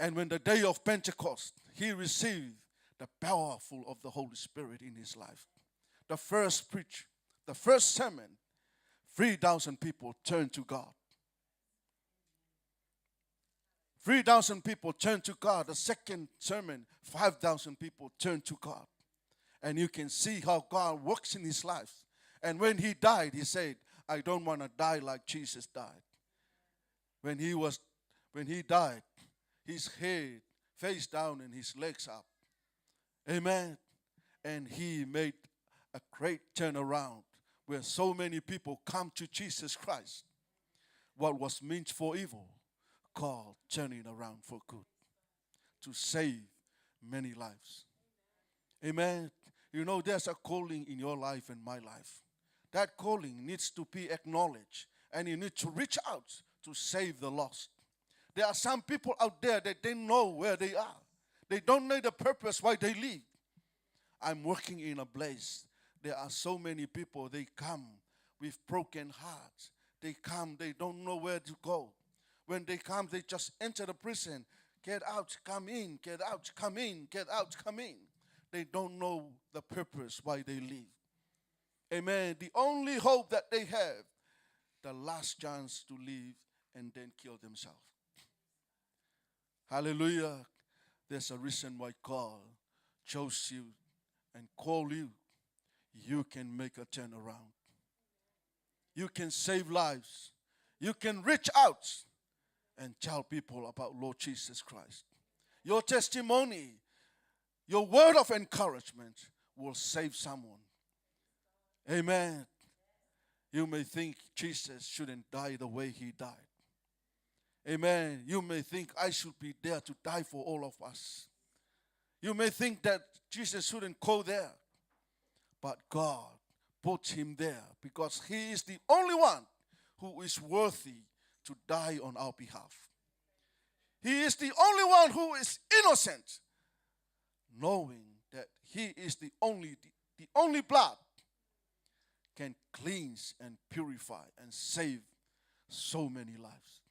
And when the day of Pentecost, he received the powerful of the Holy Spirit in his life. The first preach, the first sermon, 3,000 people turned to God. 3,000 people turned to God. The second sermon, 5,000 people turned to God. And you can see how God works in his life. And when he died, he said, I don't want to die like Jesus died. When he died, his head face down and his legs up. Amen. And he made a great turnaround where so many people come to Jesus Christ. What was meant for evil, God turning around for good to save many lives. Amen. You know, there's a calling in your life and my life. That calling needs to be acknowledged, and you need to reach out to save the lost. There are some people out there that they know where they are. They don't know the purpose why they live. I'm working in a place. There are so many people, they come with broken hearts. They come, they don't know where to go. When they come, they just enter the prison. Get out, come in, get out, come in, get out, come in. They don't know the purpose why they live. Amen. The only hope that they have, the last chance to live and then kill themselves. Hallelujah. There's a reason why God chose you and called you. You can make a turnaround. You can save lives. You can reach out and tell people about Lord Jesus Christ. Your testimony, your word of encouragement will save someone. Amen. You may think Jesus shouldn't die the way he died. Amen. You may think I should be there to die for all of us. You may think that Jesus shouldn't go there. But God put him there because he is the only one who is worthy to die on our behalf. He is the only one who is innocent, knowing that he is the only blood can cleanse and purify and save so many lives.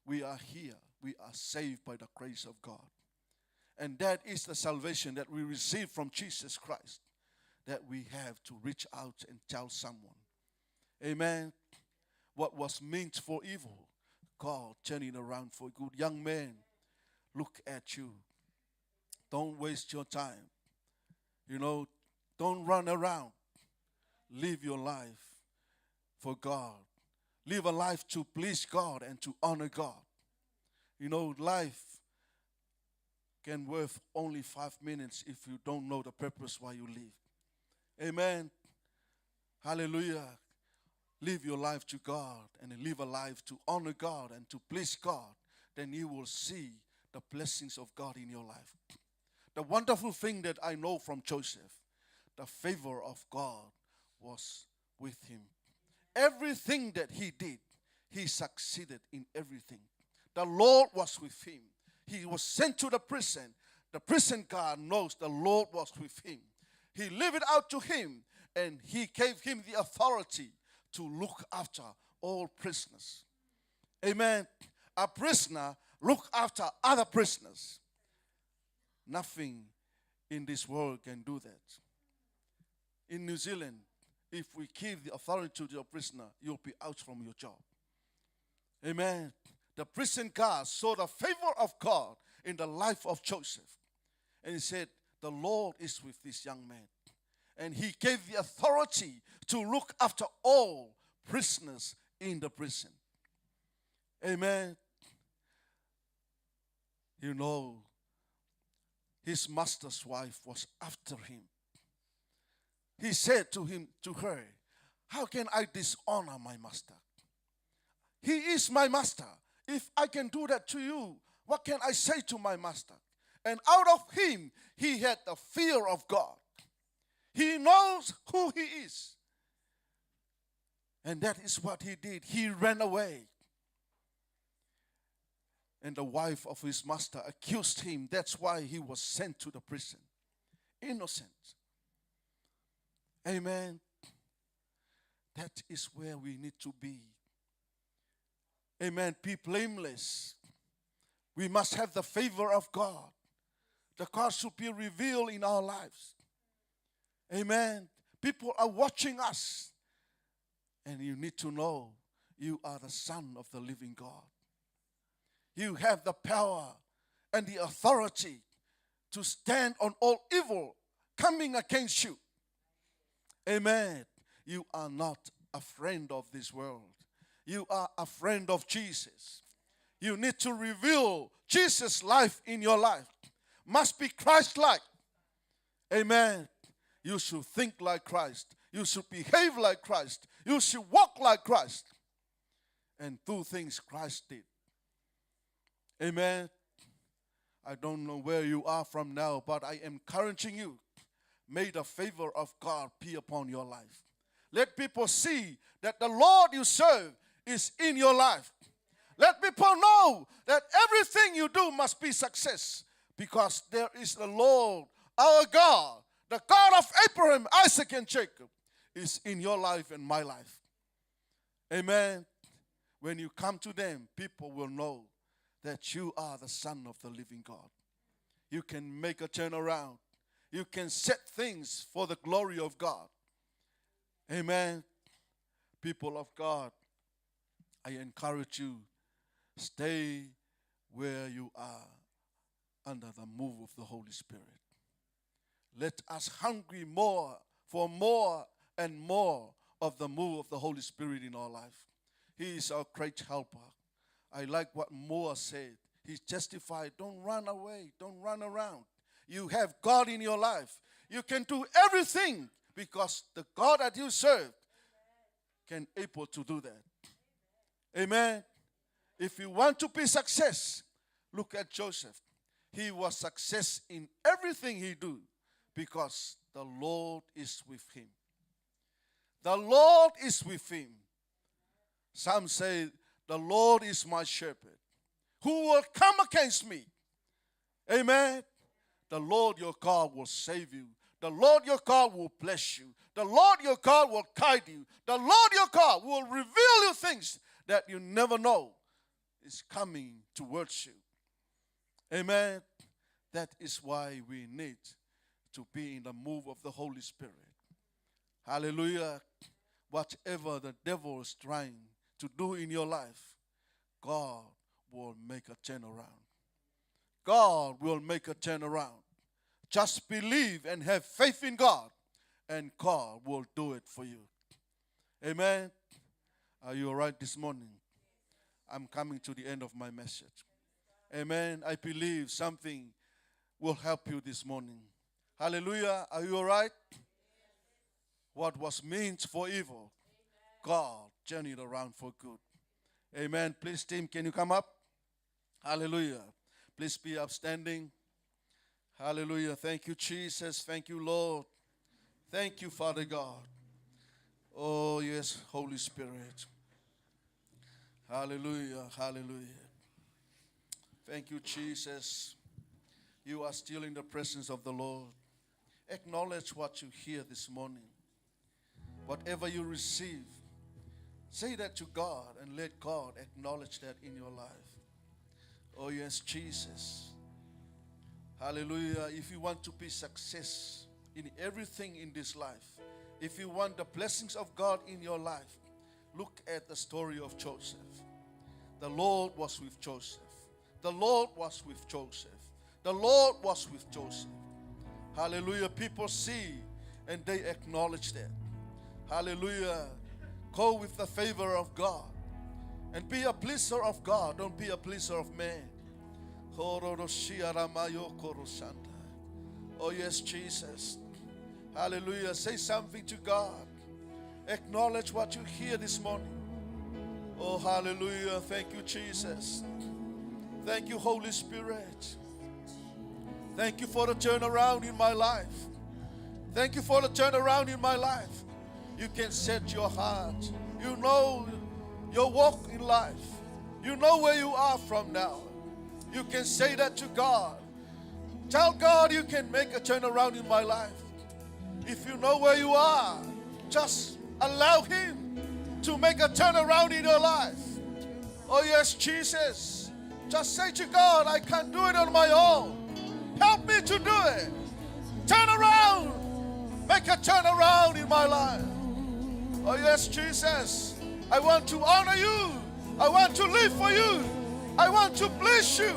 We are here. We are saved by the grace of God. And that is the salvation that we receive from Jesus Christ, that we have to reach out and tell someone. Amen. What was meant for evil, God turning around for good. Young man, look at you. Don't waste your time. Don't run around. Live your life for God. Live a life to please God and to honor God. Life can worth only 5 minutes if you don't know the purpose why you live. Amen. Hallelujah. Live your life to God and live a life to honor God and to please God. Then you will see the blessings of God in your life. The wonderful thing that I know from Joseph, the favor of God was with him. Everything that he did, he succeeded in everything. The Lord was with him. he was sent to the prison guard knows the Lord was with him. He lived it out to him, and he gave him the authority to look after all prisoners. Amen. A prisoner look after other prisoners. Nothing in this world can do that. In New Zealand, if we give the authority to your prisoner, you'll be out from your job. Amen. The prison guard saw the favor of God in the life of Joseph. And he said, the Lord is with this young man. And he gave the authority to look after all prisoners in the prison. Amen. You know, his master's wife was after him. He said to her, how can I dishonor my master? He is my master. If I can do that to you, what can I say to my master? And out of him, he had the fear of God. He knows who he is. And that is what he did. He ran away. And the wife of his master accused him. That's why he was sent to the prison. Innocent. Amen. That is where we need to be. Amen. Be blameless. We must have the favor of God. The God should be revealed in our lives. Amen. People are watching us. And you need to know you are the Son of the living God. You have the power and the authority to stand on all evil coming against you. Amen. You are not a friend of this world. You are a friend of Jesus. You need to reveal Jesus' life in your life. Must be Christ-like. Amen. You should think like Christ. You should behave like Christ. You should walk like Christ. And do things Christ did. Amen. I don't know where you are from now, but I am encouraging you. May the favor of God be upon your life. Let people see that the Lord you serve is in your life. Let people know that everything you do must be success, because there is the Lord, our God, the God of Abraham, Isaac, and Jacob, is in your life and my life. Amen. When you come to them, people will know that you are the Son of the living God. You can make a turnaround. You can set things for the glory of God. Amen. People of God, I encourage you, stay where you are under the move of the Holy Spirit. Let us hungry more for more and more of the move of the Holy Spirit in our life. He is our great helper. I like what Moa said. He justified. Don't run away. Don't run around. You have God in your life. You can do everything because the God that you serve can able to do that. Amen. If you want to be success, look at Joseph. He was success in everything he do because the Lord is with him. The Lord is with him. Some say, the Lord is my shepherd. Who will come against me? Amen. The Lord your God will save you. The Lord your God will bless you. The Lord your God will guide you. The Lord your God will reveal you things that you never know is coming towards you. Amen. That is why we need to be in the move of the Holy Spirit. Hallelujah. Whatever the devil is trying to do in your life, God will make a turnaround. God will make a turnaround. Just believe and have faith in God, and God will do it for you. Amen. Are you all right this morning? I'm coming to the end of my message. Amen. I believe something will help you this morning. Hallelujah. Are you all right? What was meant for evil, God turned it around for good. Amen. Please, team, can you come up? Hallelujah. Please be upstanding. Hallelujah. Thank you, Jesus. Thank you, Lord. Thank you, Father God. Oh, yes, Holy Spirit. Hallelujah. Hallelujah. Thank you, Jesus. You are still in the presence of the Lord. Acknowledge what you hear this morning. Whatever you receive, say that to God and let God acknowledge that in your life. Oh yes, Jesus. Hallelujah. If you want to be success in everything in this life, if you want the blessings of God in your life, look at the story of Joseph. The Lord was with Joseph. The Lord was with Joseph. The Lord was with Joseph. Hallelujah. People see and they acknowledge that. Hallelujah. Go with the favor of God and be a pleaser of God. Don't be a pleaser of man. Oh yes, Jesus. Hallelujah. Say something to God. Acknowledge what you hear this morning. Oh, hallelujah. Thank you, Jesus. Thank you, Holy Spirit. Thank you for the turnaround in my life. Thank you for the turnaround in my life. You can set your heart. You know your walk in life. You know where you are from now. You can say that to God. Tell God you can make a turnaround in my life. If you know where you are, just allow Him to make a turnaround in your life. Oh yes, Jesus. Just say to God, I can't do it on my own. Help me to do it. Turn around. Make a turnaround in my life. Oh yes, Jesus. I want to honor you. I want to live for you. I want to bless you.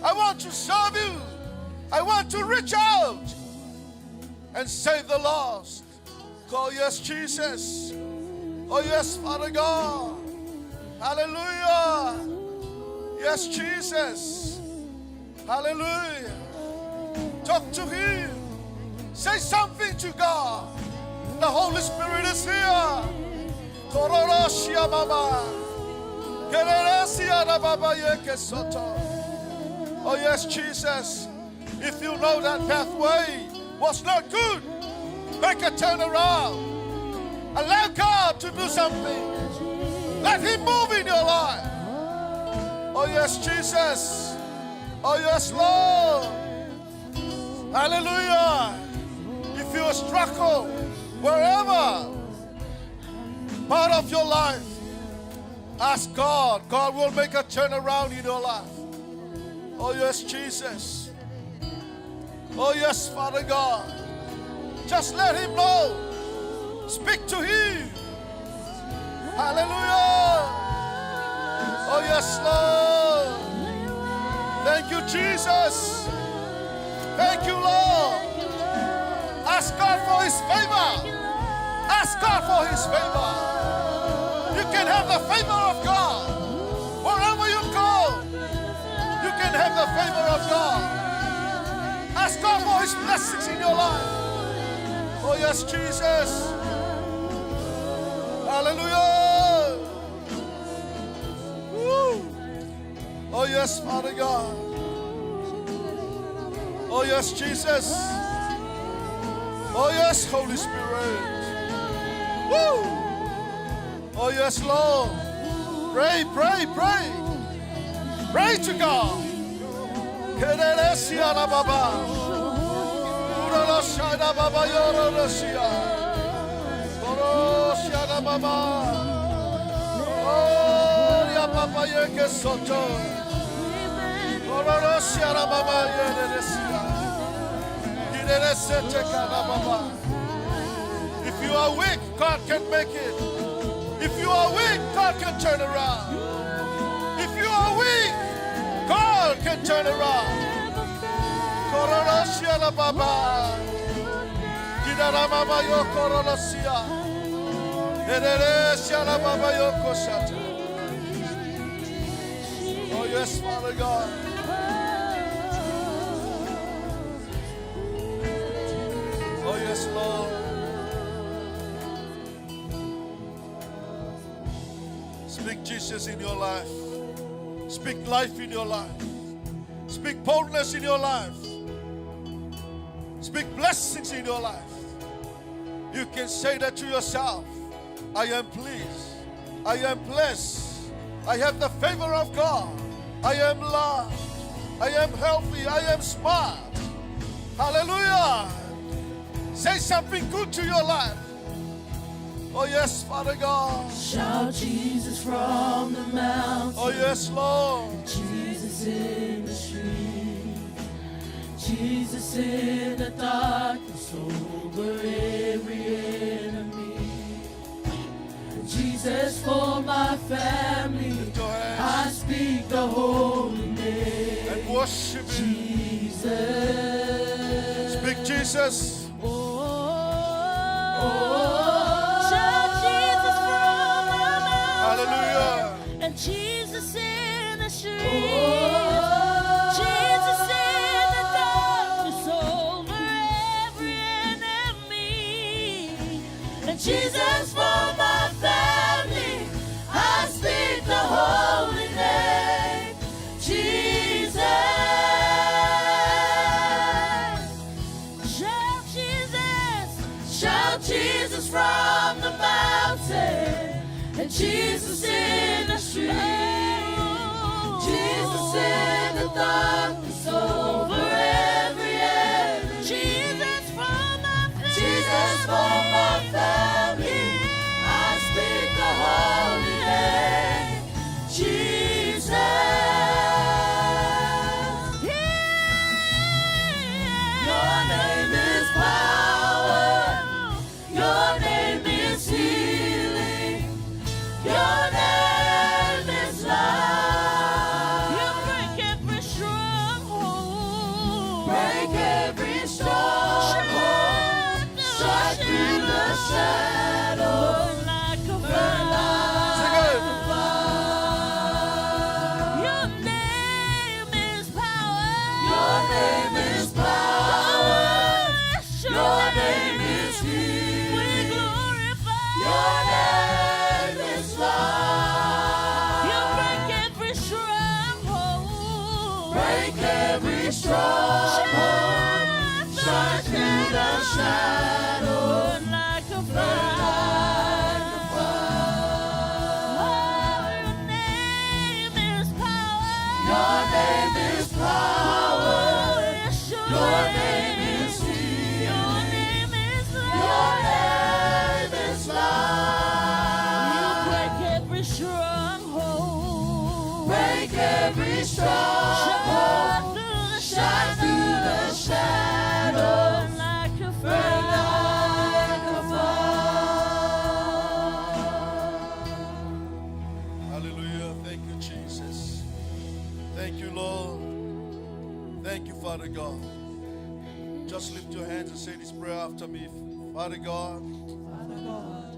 I want to serve you. I want to reach out and save the lost. Oh yes, Jesus. Oh yes, Father God. Hallelujah. Yes, Jesus. Hallelujah. Talk to Him. Say something to God. The Holy Spirit is here. Kororoshia Baba. Kereresia da Baba Yeke Soto. Oh yes, Jesus. If you know that pathway was not good, make a turnaround. Allow God to do something. Let Him move in your life. Oh yes, Jesus. Oh yes, Lord. Hallelujah. If you struggle wherever part of your life, ask God. God will make a turnaround in your life. Oh yes, Jesus. Oh yes, Father God. Just let Him know. Speak to Him. Hallelujah. Oh yes, Lord. Thank you, Jesus. Thank you, Lord. Ask God for His favor. Ask God for His favor. You can have the favor of God. Wherever you go, you can have the favor of God. Ask God for His blessings in your life. Oh yes, Jesus. Hallelujah. Woo. Oh yes, Father God. Oh yes, Jesus. Oh yes, Holy Spirit. Woo. Oh yes, Lord. Pray, pray, pray. Pray to God. Kereresia na Baba. Uroloshia na Baba yoroloshia. Koroshia na Baba. Oh, ya Baba yeke soto. Kororoshia na Baba yereresia. Kireresete kana Baba. If you are weak, God can make it. If you are weak, God can turn around. If you are weak, God can turn around. Kororoshia na Baba. Kidara Baba yo kororoshia. Kereresia na Baba yo koshata. Oh yes, Father God. Oh yes, Lord. Speak Jesus in your life. Speak life in your life. Speak boldness in your life. Speak blessings in your life. You can say that to yourself. I am pleased. I am blessed. I have the favor of God. I am loved. I am healthy. I am smart. Hallelujah. Say something good to your life. Oh yes, Father God. Shout Jesus from the mountain. Oh yes, Lord. Jesus in the street. Jesus in the darkness over every enemy. Jesus for my family. Lift your hands I speak the holy name. and worship Him. Jesus. Speak Jesus. Shout Jesus from the mountain. Hallelujah. And Jesus in the street. Jesus in the darkness over every enemy. And Jesus for my family. I speak the holy name. Jesus. Shout Jesus. Shout Jesus from the mountain. And Jesus in the street. Jesus in the darkness over every enemy. Jesus for my family. Jesus for my family. I speak the holy name. Jesus. Your name is power. Your name is healing. Your name is love. You break every stronghold. Break every stronghold. Shine through the shadows like a Sing it. fire. Your name is power. Your name is power. Your name is healing. We glorify. Your name is love. You break every stronghold. Break every stronghold. Shine through the shadows like a fire. Your name is power. Your name is power. Your name is healing. Your name is love. Your name is love. You break every stronghold. Break every stronghold. Shine through the shadows like a fire. Hallelujah. Thank you, Jesus. Thank you, Lord. Thank you, Father God. Just lift your hands and say this prayer after me. Father God,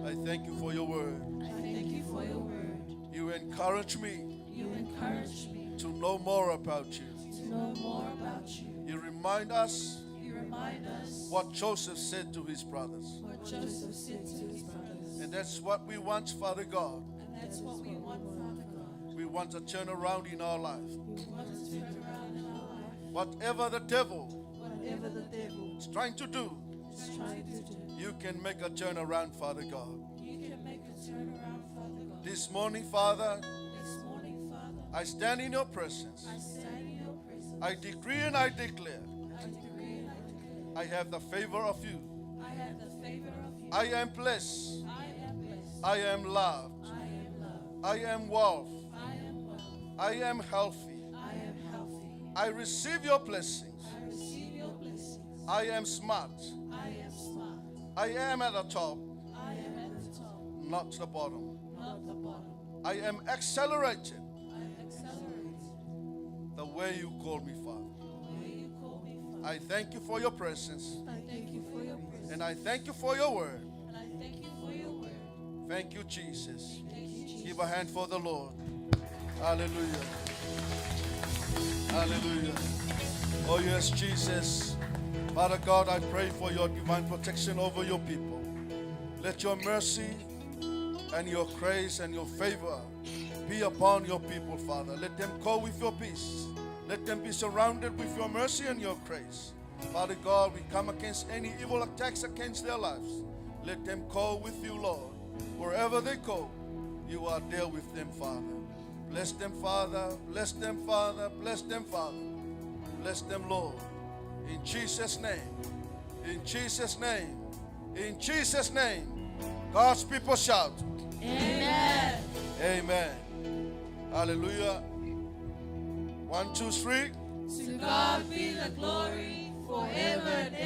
I thank you for your word. Thank you for your word. You encourage me You encourage me to know more about you. to know more about you. You remind us You remind us what Joseph said to his brothers. what Joseph said to his brothers. And that's what we want, Father God. And that's what we want, Father God. We want to turn around in our life. We want to turn around in our life. Whatever the devil Whatever the devil is trying to do, is trying to do, you can make a turnaround, Father God. you can make a turnaround, Father God. This morning, Father, This morning, Father, I stand in your presence. I stand in your presence. I decree and I declare, I decree and I declare, I have the favor of you. I have the favor of you. I am blessed. I am blessed. I am loved. I am loved. I am wealth. I am well. I am healthy. I am healthy. I receive your blessings. I receive your blessings. I am smart. I am smart. I am at the top, I am at the top, not the bottom. not the bottom. I am accelerated I accelerate the way you call me, Father. the way you call me, Father. I thank you for your presence I thank you for your presence. and I thank you for your word. And I thank you for your word. Thank you, Jesus. Thank you, Jesus. Give a hand for the Lord. Hallelujah. Hallelujah. Oh, yes, Jesus. Father God, I pray for your divine protection over your people. Let your mercy and your grace and your favor be upon your people, Father. Let them go with your peace. Let them be surrounded with your mercy and your grace. Father God, we come against any evil attacks against their lives. Let them go with you, Lord. Wherever they go, you are there with them, Father. Bless them, Father. Bless them, Father. Bless them, Father. Bless them, Lord. In Jesus' name. In Jesus' name. In Jesus' name. God's people shout. Amen. Amen. Hallelujah. 1, 2, 3. To God be the glory forever and ever.